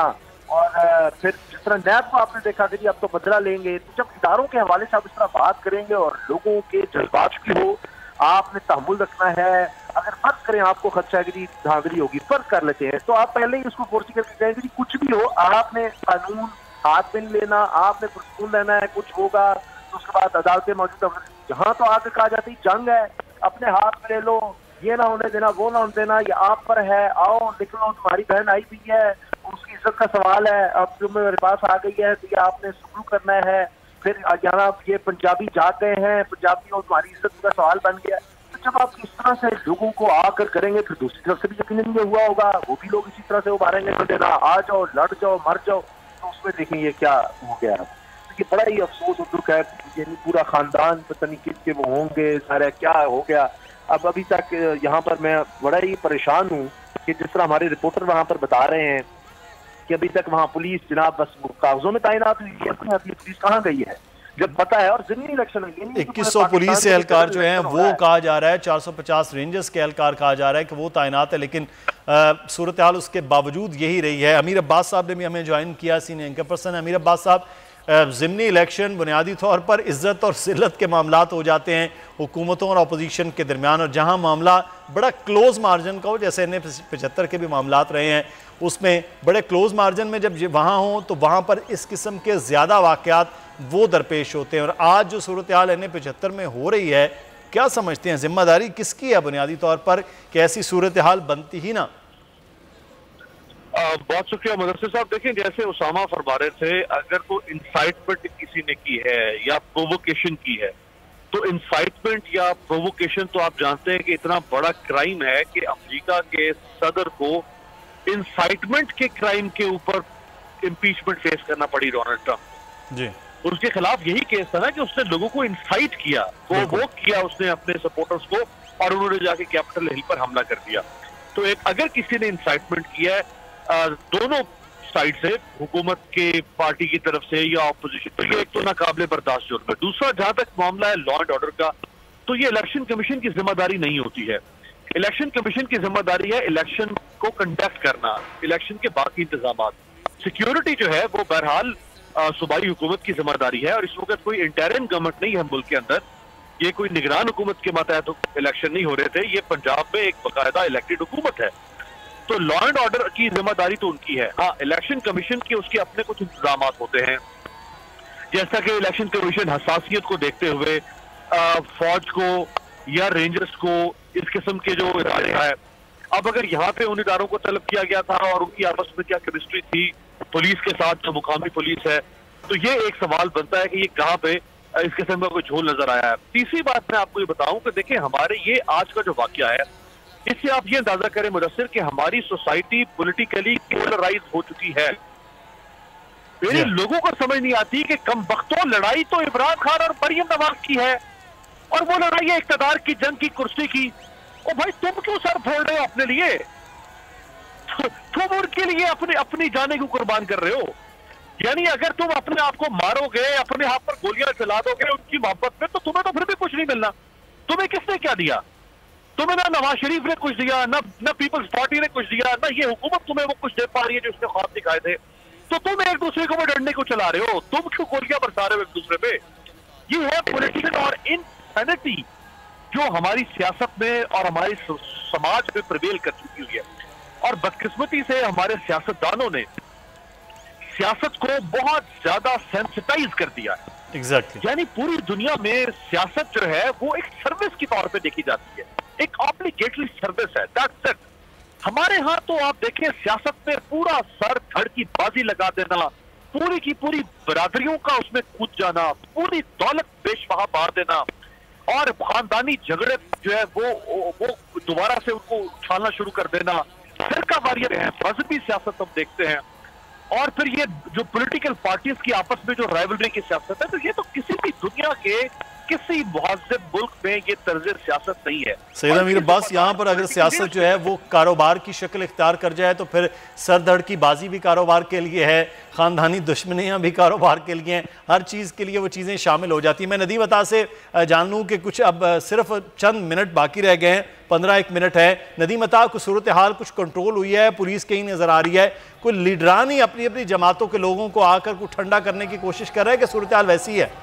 और फिर जिस तरह नैब को आपने देखा कि जी अब तो बदला लेंगे, तो जब इदारों के हवाले से आप इस तरह बात करेंगे और लोगों के जज्बात की हो, आपने तहम्मुल रखना है। अगर फर्ज करें आपको खदशा की धांधली होगी, फर्ज कर लेते हैं, तो आप पहले ही उसको फोर्स करके कहेंगे कि कुछ भी हो आपने कानून हाथ में लेना, आपने पुरस्कून लेना है, कुछ होगा तो उसके बाद अदालतें मौजूद है। जहाँ तो आगे कहा जाती जंग है, अपने हाथ में ले लो, ये ना होने देना, वो ना होने देना, ये आप पर है, आओ निकलो, तुम्हारी बहन आई हुई है, उसकी इज्जत का सवाल है, अब जो मेरे पास आ गई है तो ये आपने शुरू करना है। फिर यहाँ ये पंजाबी जाग गए हैं, पंजाबी और तुम्हारी इज्जत का सवाल बन गया। तो जब आप इस तरह से लोगों को आकर करेंगे, फिर दूसरी तरफ से भी यकीनन ये हुआ होगा, वो भी लोग इसी तरह से उभारेंगे, तो देना आ जाओ, लड़ जाओ, मर जाओ। तो उसमें देखें ये क्या हो गया। तो ये बड़ा ही अफसोस और दुख है, यानी पूरा खानदान पता नहीं किसके वो होंगे, सारे क्या हो गया। अब अभी तक यहाँ पर मैं बड़ा ही परेशान हूँ कि जिस तरह हमारे रिपोर्टर वहाँ पर बता रहे हैं कि अभी तक वहाँ पुलिस जनाब बस कागजों में तैनात हुई है, अपनी पुलिस कहाँ गई है जब पता है। और ज़िमनी इलेक्शन 2100 पुलिस से एहलकार जो हैं वो कहा जा रहा है, 450 रेंजर्स के एहलकार कहा जा रहा है कि वो तैनात है, लेकिन सूरत हाल उसके बावजूद यही रही है। अमीर अब्बास साहब ने भी हमें ज्वाइन किया, सीनियर एंकर पर्सन। अमीर अब्बास साहब, ज़िमनी इलेक्शन बुनियादी तौर पर इज़्ज़त और ज़िल्लत के मामलात हो जाते हैं हुकूमतों और अपोजिशन के दरमियान, और जहाँ मामला बड़ा क्लोज मार्जिन का हो, जैसे NA-75 के भी मामलात रहे हैं, उसमें बड़े क्लोज मार्जिन में जब वहाँ हों तो वहाँ पर इस किस्म के ज़्यादा वाक़यात वो दरपेश होते हैं। और आज जो सूरत हाल NA-75 में हो रही है, क्या समझते हैं जिम्मेदारी किसकी है बुनियादी तौर पर कि ऐसी सूरत हाल बनती ही ना? बहुत शुक्रिया मुदस्सिर साहब। देखें, जैसे उसामा फरमा रहे थे, अगर तो इंसाइटमेंट किसी ने की है या प्रोवोकेशन की है, तो इंसाइटमेंट या प्रोवोकेशन तो आप जानते हैं कि इतना बड़ा क्राइम है कि अमेरिका के सदर को इंसाइटमेंट के क्राइम के ऊपर इम्पीचमेंट फेस करना पड़ी डोनाल्ड ट्रंप जी। उसके खिलाफ यही केस था ना कि उसने लोगों को इंसाइट किया, वो किया उसने अपने सपोर्टर्स को, और उन्होंने जाके कैपिटल हिल पर हमला कर दिया। तो एक अगर किसी ने इंसाइटमेंट किया है दोनों साइड से, हुकूमत के पार्टी की तरफ से या ऑपोजिशन, तो ये एक तो नाकाबिले बर्दाश्त जुर्म है। दूसरा, जहां तक मामला है लॉ एंड ऑर्डर का, तो ये इलेक्शन कमीशन की जिम्मेदारी नहीं होती है। इलेक्शन कमीशन की जिम्मेदारी है इलेक्शन को कंडक्ट करना, इलेक्शन के बाकी इंतजाम। सिक्योरिटी जो है वो बहरहाल सूबाई हुकूमत की जिम्मेदारी है, और इस वक्त कोई इंटरिम गवर्नमेंट नहीं है मुल्क के अंदर, ये कोई निगरान हुकूमत के मातहत इलेक्शन नहीं हो रहे थे, ये पंजाब में एक बाकायदा इलेक्टेड हुकूमत है। तो लॉ एंड ऑर्डर की जिम्मेदारी तो उनकी है। हाँ, इलेक्शन कमीशन के उसके अपने कुछ इंतजाम होते हैं, जैसा कि इलेक्शन कमीशन हसासियत को देखते हुए फौज को या रेंजर्स को इस किस्म के जो इदारे हैं, अब अगर यहाँ पे उन इदारों को तलब किया गया था और उनकी आपस में क्या केमिस्ट्री थी पुलिस के साथ, जो मुकामी पुलिस है, तो ये एक सवाल बनता है कि ये कहाँ पे इस किस्म का कोई झोल नजर आया है। तीसरी बात मैं आपको ये बताऊं कि देखिए, हमारे ये आज का जो वाकया है, इससे आप ये अंदाजा करें मुदस्सिर कि हमारी सोसाइटी पॉलिटिकली पोलराइज हो चुकी है। मेरे लोगों को समझ नहीं आती कि कम वक्तों लड़ाई तो इमरान खान और मरियम नवाज की है, और वो लड़ाई है इख्तियार की, जंग की, कुर्सी की। ओ भाई, तुम क्यों सर फोड़ रहे हो अपने लिए? तुम उनके लिए अपनी जाने को कुर्बान कर रहे हो। यानी अगर तुम अपने आप को मारोगे, अपने आप पर गोलियां चला दोगे उनकी मोहब्बत में, तो तुम्हें तो फिर भी कुछ नहीं मिलना। तुम्हें किसने क्या दिया? तुम्हें ना नवाज शरीफ ने कुछ दिया, ना पीपल्स पार्टी ने कुछ दिया, ना ये हुकूमत तुम्हें वो कुछ दे पा रही है जो उसने ख्वाब दिखाए थे। तो तुम एक दूसरे को डरने को चला रहे हो, तुम क्यों गोलियां बरसा रहे हो एक दूसरे पे? ये है पॉलिटिशियन और इनसैनिटी जो हमारी सियासत में और हमारे समाज में प्रिवेल कर चुकी हुई है। और बदकिस्मती से हमारे सियासतदानों ने सियासत को बहुत ज्यादा सेंसिटाइज कर दिया है। यानी पूरी दुनिया में सियासत जो है वो एक सर्विस के तौर पे देखी जाती है, एक ऑब्लिगेटरी सर्विस है, दैट्स इट। हमारे यहाँ तो आप देखें, सियासत में पूरा सर धड़ की बाजी लगा देना, पूरी की पूरी बरादरियों का उसमें कूद जाना, पूरी दौलत बेशबहा मार देना, और खानदानी झगड़े जो है वो दोबारा से उनको उछालना शुरू कर देना, फिरका वारियत है, मजहबी सियासत हम देखते हैं, और फिर ये जो पॉलिटिकल पार्टीज की आपस में जो राइवलरी की सियासत है, तो ये तो किसी भी दुनिया के किसी मुहज़्ज़ब मुल्क में ये तर्ज सियासत नहीं है। सैयद अमीर अब्बास, यहाँ पर अगर सियासत जो है वो कारोबार की शक्ल इख्तियार कर जाए तो फिर सरदर्द की बाजी भी कारोबार के लिए है, ख़ानदानी दुश्मनियाँ भी कारोबार के लिए हैं, हर चीज़ के लिए वो चीज़ें शामिल हो जाती हैं। मैं नदीम अता से जान लूँ कि कुछ अब सिर्फ चंद मिनट बाकी रह गए हैं, 15-1 मिनट है। नदीम अता, कुछ सूरत हाल कुछ कंट्रोल हुई है, पुलिस कहीं नज़र आ रही है, कोई लीडरान ही अपनी अपनी जमातों के लोगों को आकर कुछ ठंडा करने की कोशिश कर रहा है कि सूरत हाल वैसी है?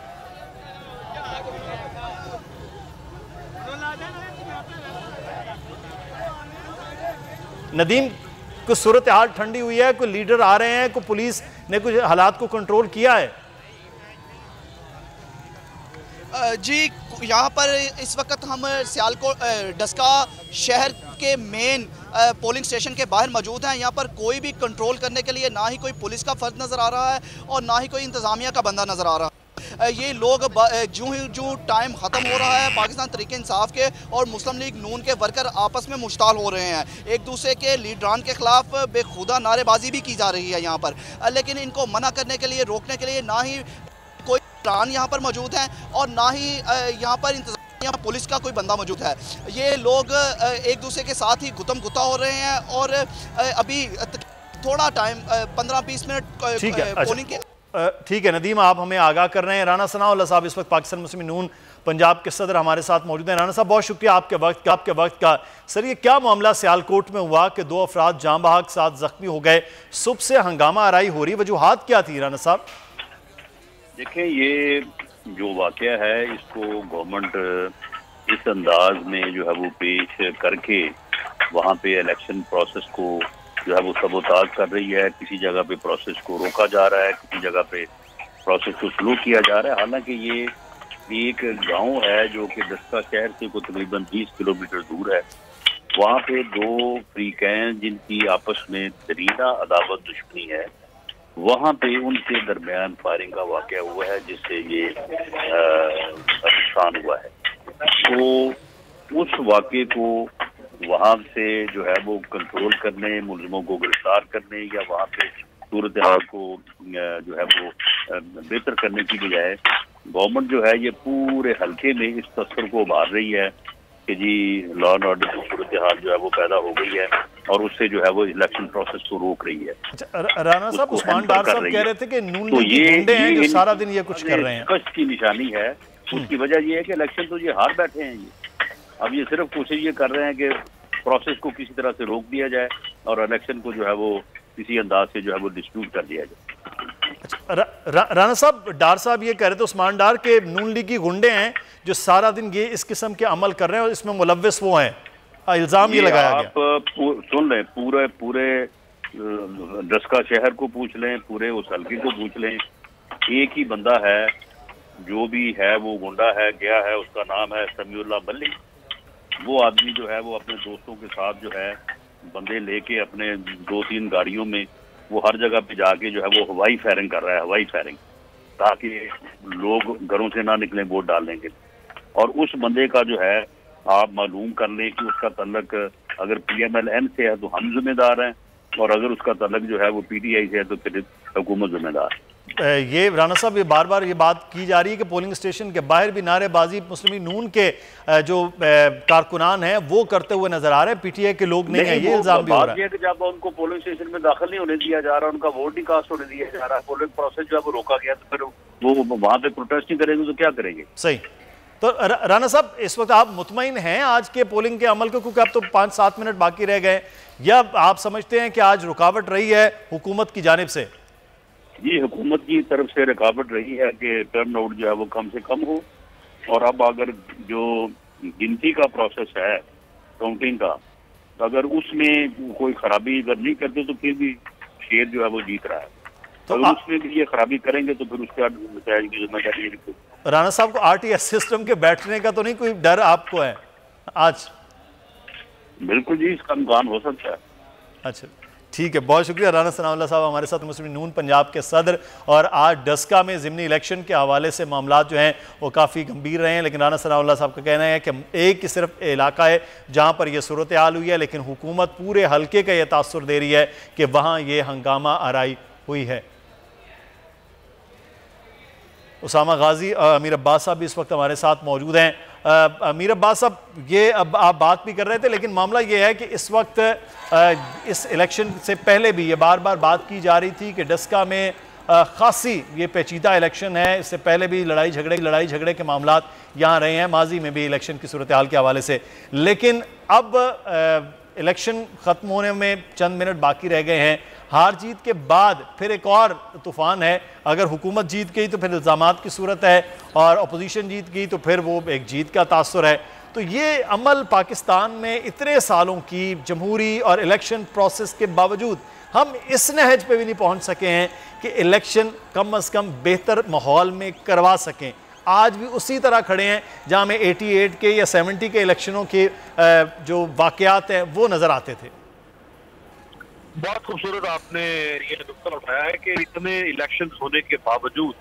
नदीम, कुछ सूरत हाल ठंडी हुई है, कोई लीडर आ रहे हैं, कोई पुलिस ने कुछ हालात को कंट्रोल किया है? जी, यहाँ पर इस वक्त हम सियालकोट डस्का शहर के मेन पोलिंग स्टेशन के बाहर मौजूद हैं। यहाँ पर कोई भी कंट्रोल करने के लिए ना ही कोई पुलिस का फर्ज नज़र आ रहा है और ना ही कोई इंतज़ामिया का बंदा नज़र आ रहा है। ये लोग जो टाइम ख़त्म हो रहा है, पाकिस्तान तहरीक इंसाफ के और मुस्लिम लीग नून के वर्कर आपस में मुश्ताल हो रहे हैं, एक दूसरे के लीडरान के खिलाफ बेखुदा नारेबाजी भी की जा रही है यहाँ पर, लेकिन इनको मना करने के लिए, रोकने के लिए ना ही कोई लीडरान यहाँ पर मौजूद हैं और ना ही यहाँ पर यहाँ पुलिस का कोई बंदा मौजूद है। ये लोग एक दूसरे के साथ ही गुतम गुता हो रहे हैं और अभी थोड़ा टाइम 15-20 मिनट पोलिंग के। ठीक है नदीम, आप हमें आगाह कर रहे हैं। राना सनाउल्लाह साहब इस वक्त पाकिस्तान मुस्लिम नून पंजाब के सदर हमारे साथ मौजूद हैं। राना साहब बहुत शुक्रिया आपके वक्त का। सर ये क्या मामला सियालकोट में हुआ कि 2 अफराद जाँ बहक साथ जख्मी हो गए? सुबह से हंगामा आराई हो रही, वजूहात क्या थी राना साहब? देखें, ये जो वाक़या है इसको गवर्नमेंट इस अंदाज में जो है वो पेश करके वहाँ पे इलेक्शन प्रोसेस को जो है वो सबोताज कर रही है। किसी जगह पे प्रोसेस को रोका जा रहा है, किसी जगह पे प्रोसेस को स्लो किया जा रहा है। हालांकि ये एक गांव है जो कि दस्का शहर से को तकरीबन 20 किलोमीटर दूर है। वहाँ पे 2 फ्रीकैन जिनकी आपस में दरीना अदावत दुश्मनी है, वहाँ पे उनके दरमियान फायरिंग का वाक़या हुआ है जिससे ये नुकसान हुआ है। तो उस वाक़े को वहाँ से जो है वो कंट्रोल करने, मुलजिमों को गिरफ्तार करने या वहाँ पे सूरत हाल को जो है वो बेहतर करने की बजाय गवर्नमेंट जो है ये पूरे हल्के में इस तस्वर को उभार रही है कि जी लॉ एंड ऑर्डर की सूरत हाल जो है वो पैदा हो गई है और उससे जो है वो इलेक्शन प्रोसेस को रोक रही है। राना साहब, उस्मान डार साहब कह रहे थे कि नून लीग के गुंडे हैं जो सारा दिन ये कुछ कर रहे हैं। कष्ट की निशानी है। उसकी वजह ये है कि इलेक्शन तो ये हार बैठे हैं। ये अब ये सिर्फ कोशिश ये कर रहे हैं कि प्रोसेस को किसी तरह से रोक दिया जाए और इलेक्शन को जो है वो किसी अंदाज से जो है वो डिस्प्यूट कर दिया जाए। राना साहब, डार साहब ये कह रहे थे उस्मान डार के नून लीग की गुंडे हैं जो सारा दिन ये इस किस्म के अमल कर रहे हैं और इसमें मुलव्विस वो हैं, इल्जाम ये लगाया गया। आप सुन लें, पूरे दस्का शहर को पूछ लें, पूरे उस हल्के को पूछ लें, एक ही बंदा है जो भी है वो गुंडा है, गया है, उसका नाम है समीउल्लाह मलिक। वो आदमी जो है वो अपने दोस्तों के साथ जो है बंदे लेके अपने 2-3 गाड़ियों में वो हर जगह पे जाके जो है वो हवाई फायरिंग कर रहा है, हवाई फायरिंग, ताकि लोग घरों से ना निकलें वोट डालने के लिए। और उस बंदे का जो है आप मालूम कर लें कि उसका तल्लक अगर PMLN से है तो हम जिम्मेदार हैं और अगर उसका तल्लक जो है वो PTI से है तो फिर हुकूमत जिम्मेदार है। ये राना साहब, ये बार बार ये बात की जा रही है कि पोलिंग स्टेशन के बाहर भी नारेबाजी मुस्लिम नून के जो कारकुनान हैं वो करते हुए नजर आ रहे हैं, PTI के लोग नहीं है, ये इल्जाम भी हो रहा है कि जब उनको पोलिंग स्टेशन में दाखिल नहीं होने दिया जा रहा, उनका वोट नहीं कास्ट होने दिया जा रहा, पोलिंग प्रोसेस जो है वो रोका गया, तो फिर वो वहाँ पे प्रोटेस्ट नहीं करेंगे तो क्या करेंगे? सही। तो राना साहब, इस वक्त आप मुतमईन हैं आज के पोलिंग के अमल को, क्योंकि अब तो 5-7 मिनट बाकी रह गए, या आप समझते हैं कि आज रुकावट रही है हुकूमत की जानिब से? जी, हुकूमत की तरफ से रुकावट रही है कि टर्न आउट जो है वो कम से कम हो। और अब अगर जो गिनती का प्रोसेस है काउंटिंग का, तो अगर उसमें कोई खराबी अगर नहीं करते तो फिर भी शेर जो है वो जीत रहा है। तो अगर उसमें भी ये खराबी करेंगे तो फिर उसका नतीजे की जिम्मेदारी है। राना साहब को RTS सिस्टम के बैठने का तो नहीं कोई डर आपको है आज? बिल्कुल जी, इसका इम्कान हो सकता है। अच्छा, ठीक है, बहुत शुक्रिया। राना सनाउल्लाह साहब हमारे साथ मुस्लिम नून पंजाब के सदर। और आज डस्का में ज़िमनी इलेक्शन के हवाले से मामला जो हैं वो काफ़ी गंभीर रहे हैं, लेकिन राना सनाउल्लाह साहब का कहना है कि एक ही सिर्फ इलाका है जहाँ पर यह सूरत हाल हुई है, लेकिन हुकूमत पूरे हल्के का यह तासुर दे रही है कि वहाँ ये हंगामा आराई हुई है। उसामा गाजी, अमीर अब्बास साहब भी इस वक्त हमारे साथ मौजूद हैं। अमीर अब्बास साहब, ये अब आप बात भी कर रहे थे, लेकिन मामला ये है कि इस वक्त इस इलेक्शन से पहले भी ये बार बार बात की जा रही थी कि डस्का में खासी ये पेचीदा इलेक्शन है। इससे पहले भी लड़ाई झगड़े के मामला यहाँ रहे हैं, माजी में भी इलेक्शन की सूरत हाल के हवाले से। लेकिन अब इलेक्शन ख़त्म होने में चंद मिनट बाकी रह गए हैं। हार जीत के बाद फिर एक और तूफ़ान है। अगर हुकूमत जीत गई तो फिर इल्ज़ामात की सूरत है, और अपोजिशन जीत गई तो फिर वो एक जीत का तासुर है। तो ये अमल पाकिस्तान में इतने सालों की जमहूरी और इलेक्शन प्रोसेस के बावजूद हम इस नहज पे भी नहीं पहुंच सके हैं कि इलेक्शन कम अज़ कम बेहतर माहौल में करवा सकें। आज भी उसी तरह खड़े हैं जहां में 88 के या 70 के इलेक्शनों के जो वाक़यात हैं वो नज़र आते थे। बहुत खूबसूरत आपने ये नुक्ता उठाया है कि इतने इलेक्शन होने के बावजूद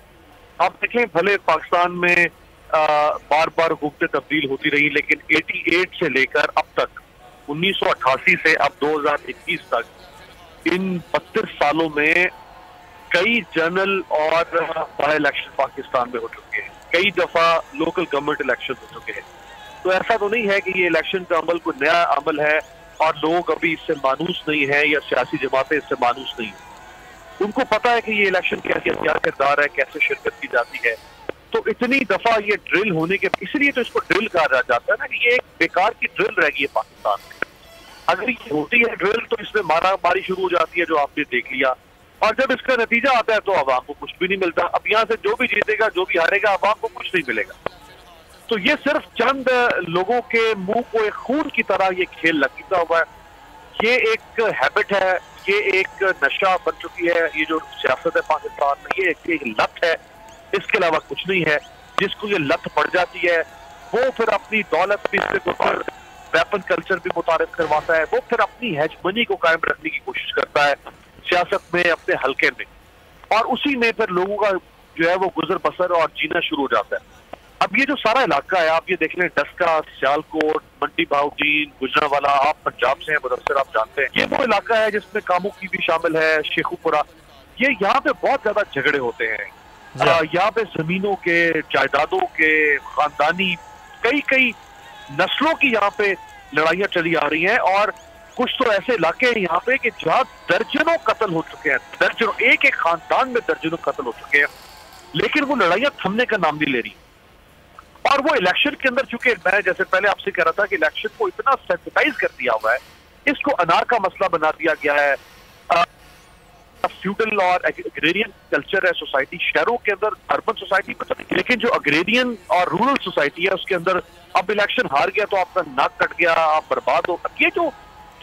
आप देखें, भले पाकिस्तान में बार बार हुकूमतें तब्दील होती रही, लेकिन 88 से लेकर अब तक 1988 से अब 2021 तक इन 32 सालों में कई जनरल और बाई इलेक्शन पाकिस्तान में हो चुके हैं। कई दफा लोकल गवर्नमेंट इलेक्शन हो चुके हैं। तो ऐसा तो नहीं है कि ये इलेक्शन का अमल कोई नया अमल है और लोग अभी इससे मानूस नहीं है या सियासी जमातें इससे मानूस नहीं है। उनको पता है कि ये इलेक्शन कैसे क्या किरदार है, कैसे शिरकत की जाती है। तो इतनी दफा ये ड्रिल होने के, इसलिए तो इसको ड्रिल कहा जाता है ना, कि ये एक बेकार की ड्रिल रह गई है पाकिस्तान में। अगर ये होती है ड्रिल तो इसमें मारा मारी शुरू हो जाती है, जो आपने देख लिया, और जब इसका नतीजा आता है तो अवाम को कुछ भी नहीं मिलता। अब यहाँ से जो भी जीतेगा जो भी हारेगा अवाम को कुछ नहीं मिलेगा। तो ये सिर्फ चंद लोगों के मुंह को एक खून की तरह ये खेल लगता हुआ है। ये एक हैबिट है, ये एक नशा बन चुकी है। ये जो सियासत है पाकिस्तान में, ये एक लत है, इसके अलावा कुछ नहीं है। जिसको ये लत पड़ जाती है वो फिर अपनी दौलत भी इससे वेपन कल्चर भी मुतारिफ करवाता है, वो फिर अपनी हेजमनी को कायम रखने की कोशिश करता है सियासत में, अपने हल्के में, और उसी में फिर लोगों का जो है वो गुजर बसर और जीना शुरू हो जाता है। अब ये जो सारा इलाका है, आप ये देख लें, डस्का, सियालकोट, मंडी भाउदीन, गुजरांवाला, आप पंजाब से हैं मुदस्सिर, आप जानते हैं, ये वो इलाका है जिसमें कामू की भी शामिल है, शेखुपुरा। ये यहाँ पे बहुत ज्यादा झगड़े होते हैं। यहाँ पे जमीनों के, जायदादों के, खानदानी कई नस्लों की यहाँ पे लड़ाइयाँ चली आ रही हैं। और कुछ तो ऐसे इलाके हैं यहाँ पे कि जहाँ दर्जनों कत्ल हो चुके हैं, दर्जनों, एक एक खानदान में दर्जनों कत्ल हो चुके हैं, लेकिन वो लड़ाइयाँ थमने का नाम नहीं ले रही। और वो इलेक्शन के अंदर, चूंकि मैं जैसे पहले आपसे कह रहा था कि इलेक्शन को इतना सेंसिटाइज कर दिया हुआ है, इसको अनार का मसला बना दिया गया है। फ्यूडल और एग्रेरियन कल्चर है सोसाइटी, शहरों के अंदर, अर्बन सोसाइटी पर, लेकिन जो अग्रेरियन और रूरल सोसाइटी है उसके अंदर अब इलेक्शन हार गया तो आपका नाक कट गया, आप बर्बाद हो। ये जो,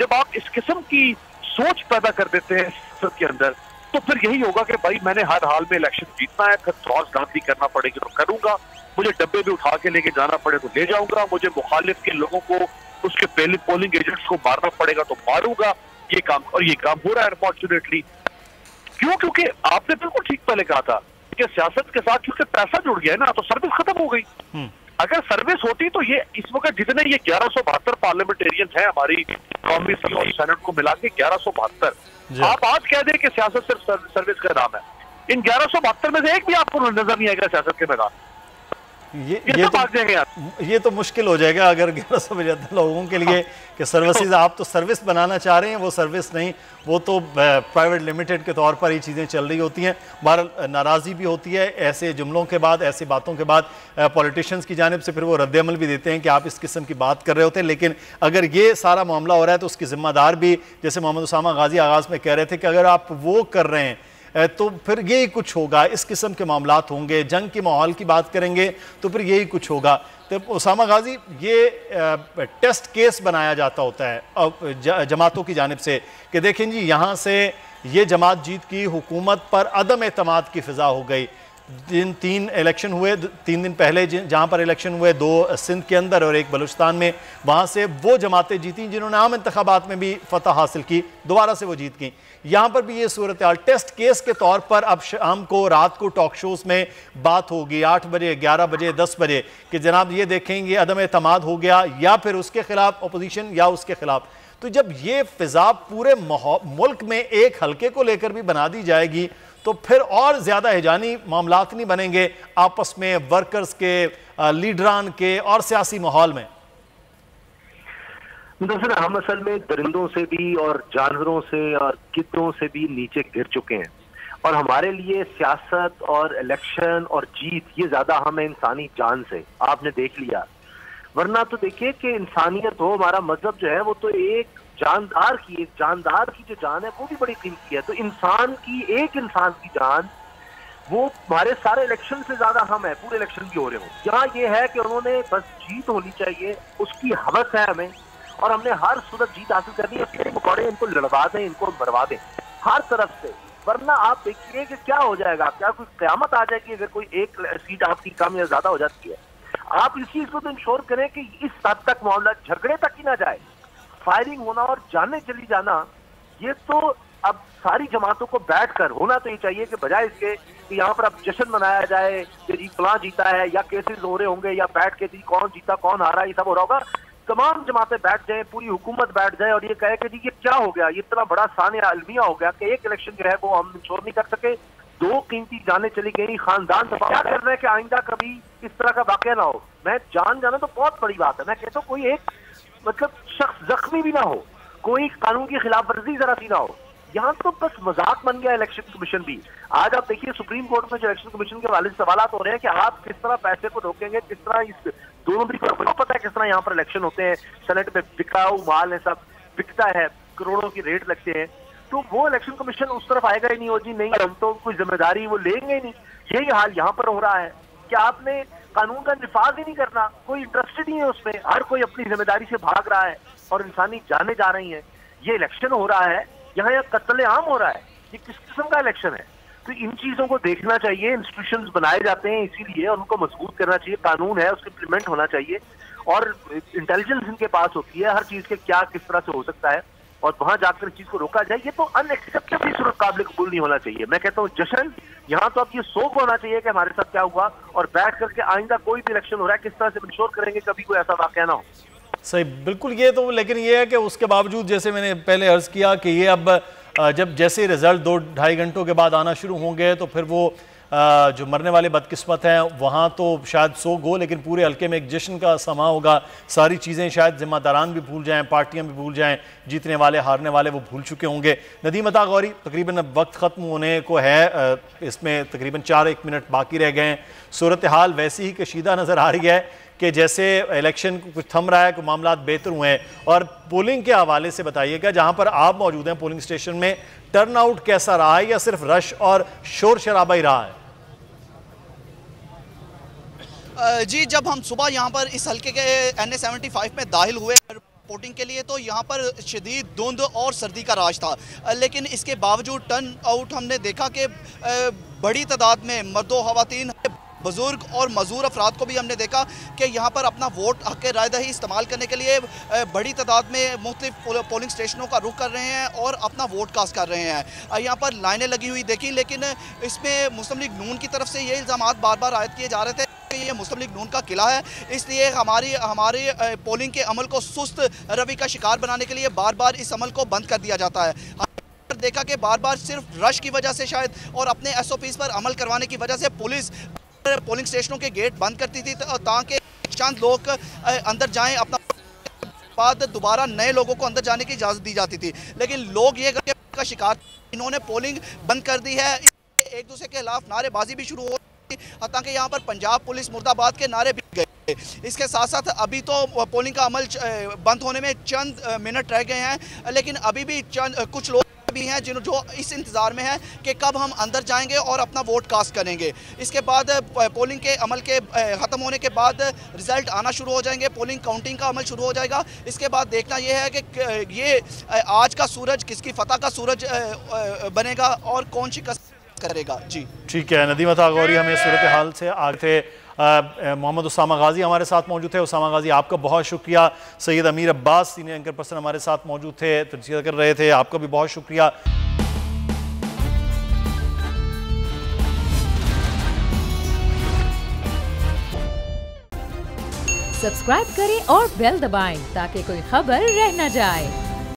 जब आप इस किस्म की सोच पैदा कर देते हैं सियासत के अंदर, तो फिर यही होगा कि भाई मैंने हर हाल में इलेक्शन जीतना है, फिर क्रॉस दांती करना पड़ेगी तो करूंगा, मुझे डब्बे भी उठा के लेके जाना पड़े तो ले जाऊंगा, मुझे मुखालिफ के लोगों को, उसके पहले पोलिंग एजेंट्स को मारना पड़ेगा तो मारूंगा। ये काम, और ये काम हो रहा है अनफॉर्चुनेटली। क्यों? क्योंकि आपने बिल्कुल ठीक पहले कहा था कि सियासत के साथ क्योंकि पैसा जुड़ गया है ना, तो सर्विस खत्म हो गई। अगर सर्विस होती तो ये इस वक्त जितने ये 1172 पार्लियामेंटेरियंस हैं हमारी कौमी और सेनेट को मिला के 1172, आप आज कह दें कि सियासत सिर्फ सर्विस का नाम है, इन 1172 में से एक भी आपको नजर नहीं आएगा सियासत के मैदान। ये तो मुश्किल हो जाएगा अगर 1175 लोगों के लिए कि सर्विसेज, आप तो सर्विस बनाना चाह रहे हैं, वो सर्विस नहीं, वो तो प्राइवेट लिमिटेड के तौर पर ही चीज़ें चल रही होती हैं। बहरहाल नाराज़गी भी होती है ऐसे जुमलों के बाद, ऐसी बातों के बाद पॉलिटिशियंस की जानिब से, फिर वो रद्द-ए-अमल भी देते हैं कि आप इस किस्म की बात कर रहे होते हैं। लेकिन अगर ये सारा मामला हो रहा है तो उसकी जिम्मेदार भी, जैसे मोहम्मद उसामा गाजी आगाज़ में कह रहे थे कि अगर आप वो कर रहे हैं तो फिर यही कुछ होगा, इस किस्म के मामलात होंगे, जंग के माहौल की बात करेंगे तो फिर यही कुछ होगा। तो उसामा गाजी, ये टेस्ट केस बनाया जाता होता है जमातों की जानिब से कि देखें जी यहाँ से ये जमात जीत की, हुकूमत पर अदम एतमाद की फ़िज़ा हो गई। जिन 3 इलेक्शन हुए 3 दिन पहले, जहाँ पर इलेक्शन हुए, 2 सिंध के अंदर और 1 बलूचिस्तान में, वहाँ से वो जमातें जीती जिन्होंने आम इंतखाबात में भी फतह हासिल की, दोबारा से वो जीत गई। यहाँ पर भी ये सूरत हाल टेस्ट केस के तौर पर अब शाम को, रात को टॉक शोज़ में बात होगी 8 बजे, 11 बजे, 10 बजे कि जनाब ये देखेंगे अदम एतमाद हो गया, या फिर उसके खिलाफ अपोजिशन या उसके खिलाफ। तो जब ये फ़िज़ा पूरे मुल्क में एक हल्के को लेकर भी बना दी जाएगी तो फिर और ज़्यादा हिजानी मामलात नहीं बनेंगे आपस में, वर्कर्स के, लीडरान के और सियासी माहौल में। दरअसल हम असल में दरिंदों से भी और जानवरों से और गिद्धों से भी नीचे गिर चुके हैं, और हमारे लिए सियासत और इलेक्शन और जीत ये ज्यादा अहम है इंसानी जान से। आपने देख लिया, वरना तो देखिए कि इंसानियत हो, हमारा मजहब जो है वो तो एक जानदार की जो जान है वो भी बड़ी कीमती है। तो इंसान की, एक इंसान की जान वो हमारे सारे इलेक्शन से ज्यादा अहम है, पूरे इलेक्शन भी हो रहे हो। यहाँ ये है कि उन्होंने बस जीत होनी चाहिए, उसकी हवस है हमें, और हमने हर सूरत जीत हासिल करनी है। इसके मुकाबले इनको लड़वा दें, इनको मरवा दें हर तरफ से, वरना आप देखिए कि क्या हो जाएगा। क्या कोई क़यामत आ जाएगी अगर कोई एक सीट आपकी कम या ज्यादा हो जाती है? आप इस चीज को तो इंश्योर करें कि इस हद तक मामला झगड़े तक ही ना जाए, फायरिंग होना और जाने चली जाना। ये तो अब सारी जमातों को बैठकर होना तो ये चाहिए कि बजाय इसके कि यहाँ पर अब जश्न मनाया जाए कि जी फलां जीता है, या केसेस हो रहे होंगे, या बैठ के जी कौन जीता कौन हारा, ये सब हो रहा होगा। तमाम जमातें बैठ जाए, पूरी हुकूमत बैठ जाए और ये कहे कि जी ये क्या हो गया, ये इतना बड़ा सानिया अलमिया हो गया कि एक इलेक्शन जो है वो हम इंश्योर नहीं कर सके, 2 कीमती जाने चली गई, खानदान क्या कर रहे हैं कि आइंदा कभी इस तरह का वाकया ना हो। मैं जान जाना तो बहुत बड़ी बात है। मैं कहता हूँ कोई एक मतलब शख्स जख्मी भी ना हो, कोई कानून की खिलाफ वर्जी जरा सी ना हो। यहाँ तो बस मजाक बन गया इलेक्शन कमीशन भी। आज आप देखिए सुप्रीम कोर्ट में जो इलेक्शन कमीशन के वाले सवाल हो रहे हैं कि आप किस तरह पैसे को रोकेंगे, किस तरह इस दोनों भी पता है किस तरह यहाँ पर इलेक्शन होते हैं, सेनेट में बिकाऊ माल है, सब बिकता है, करोड़ों की रेट लगते हैं, तो वो इलेक्शन कमीशन उस तरफ आएगा ही नहीं। हो जी नहीं, हम तो कोई जिम्मेदारी वो लेंगे ही नहीं। यही हाल यहाँ पर हो रहा है कि आपने कानून का निफाज ही नहीं करना, कोई इंटरेस्टेड ही है उसमें, हर कोई अपनी जिम्मेदारी से भाग रहा है और इंसानी जाने जा रही हैं। ये इलेक्शन हो रहा है, यहाँ कत्ले आम हो रहा है, ये किस किस्म का इलेक्शन है? तो इन चीजों को देखना चाहिए। इंस्टीट्यूशंस बनाए जाते हैं इसीलिए, उनको मजबूत करना चाहिए, कानून है उसका इम्प्लीमेंट होना चाहिए और इंटेलिजेंस इनके पास होती है हर चीज के क्या किस तरह से हो सकता है और वहां जाकर इस चीज को रोका जाए। ये तो अनएक्सेप्टेबल सूरत काबिल कबूल नहीं होना चाहिए। मैं कहता हूँ जश्न यहाँ तो अब ये शोक होना चाहिए कि हमारे साथ क्या हुआ और बैठ करके आइंदा कोई भी इलेक्शन हो रहा है किस तरह से इंश्योर करेंगे कभी कोई ऐसा वाकया ना हो। सही, बिल्कुल। ये तो लेकिन ये है कि उसके बावजूद जैसे मैंने पहले अर्ज किया कि ये अब जब जैसे रिजल्ट 2-2.5 घंटों के बाद आना शुरू होंगे तो फिर वो जो मरने वाले बदकिस्मत हैं वहाँ तो शायद सोग हो, लेकिन पूरे हल्के में एक जश्न का समा होगा। सारी चीज़ें शायद जिम्मेदारान भी भूल जाएं, पार्टियां भी भूल जाएं, जीतने वाले हारने वाले वो भूल चुके होंगे। नदीम अता गौरी, तकरीबन अब वक्त ख़त्म होने को है, इसमें तकरीबन 4-1 मिनट बाकी रह गए हैं। सूरत हाल वैसी ही कशीदा नज़र आ रही है कि जैसे इलेक्शन कुछ थम रहा है, कुछ मामला बेहतर हुए हैं। और पोलिंग के हवाले से बताइएगा, जहाँ पर आप मौजूद हैं पोलिंग स्टेशन में, टर्नआउट कैसा रहा है या सिर्फ रश और शोर शराबा ही रहा है? जी, जब हम सुबह यहाँ पर इस हल्के के NA-75 में दाखिल हुए वोटिंग के लिए तो यहाँ पर शदीद धुंध और सर्दी का राज था, लेकिन इसके बावजूद टर्न आउट हमने देखा कि बड़ी तादाद में मर्दों, ख़वातीन, बुजुर्ग और मजदूर अफराद को भी हमने देखा कि यहाँ पर अपना वोट हक़ रायदही इस्तेमाल करने के लिए बड़ी तादाद में मुख्तलिफ पोलिंग स्टेशनों का रुख कर रहे हैं और अपना वोट कास्ट कर रहे हैं। यहाँ पर लाइनें लगी हुई देखी, लेकिन इसमें मुस्लिम लीग नून की तरफ से ये इल्ज़ामात बार बार आयद किए जा रहे थे कि ये मुस्लिम लीग नून का किला है, इसलिए हमारी पोलिंग के अमल को सुस्त रवि का शिकार बनाने के लिए बार बार इस अमल को बंद कर दिया जाता है। देखा कि बार बार सिर्फ रश की वजह से शायद और अपने SOPs पर अमल करवाने की वजह से पुलिस पोलिंग स्टेशनों के गेट बंद करती थी ताकि चंद लोग अंदर जाएं, अपना बाद दोबारा नए लोगों को अंदर जाने की इजाज़त दी जाती थी। लेकिन लोग ये का शिकार, इन्होंने पोलिंग बंद कर दी है। एक दूसरे के खिलाफ नारेबाजी भी शुरू हो, ताकि यहाँ पर पंजाब पुलिस मुर्दाबाद के नारे भी गए। इसके साथ साथ अभी तो पोलिंग का अमल बंद होने में चंद मिनट रह गए हैं, लेकिन अभी भी कुछ लोग भी हैं जो इस इंतज़ार में हैं कि कब हम अंदर जाएंगे और अपना वोट कास्ट करेंगे। इसके बाद पोलिंग के अमल के ख़त्म होने के बाद रिज़ल्ट आना शुरू हो जाएंगे, पोलिंग काउंटिंग का अमल शुरू हो जाएगा। इसके बाद देखना यह है कि ये आज का सूरज किसकी फतह का सूरज बनेगा और कौन शिकस्त करेगा। जी ठीक है, नदीम अता गौरी हमें सूरत हाल से आगे थे। मोहम्मद उसामा गाजी हमारे साथ मौजूद थे। उसामा गाजी, आपका बहुत शुक्रिया। सैयद अमीर अब्बास सीनियर एंकर पर्सन हमारे साथ मौजूद थे, तजज़िया कर रहे थे, आपका भी बहुत शुक्रिया। सब्सक्राइब करें और बेल दबाएं ताकि कोई खबर रह न जाए।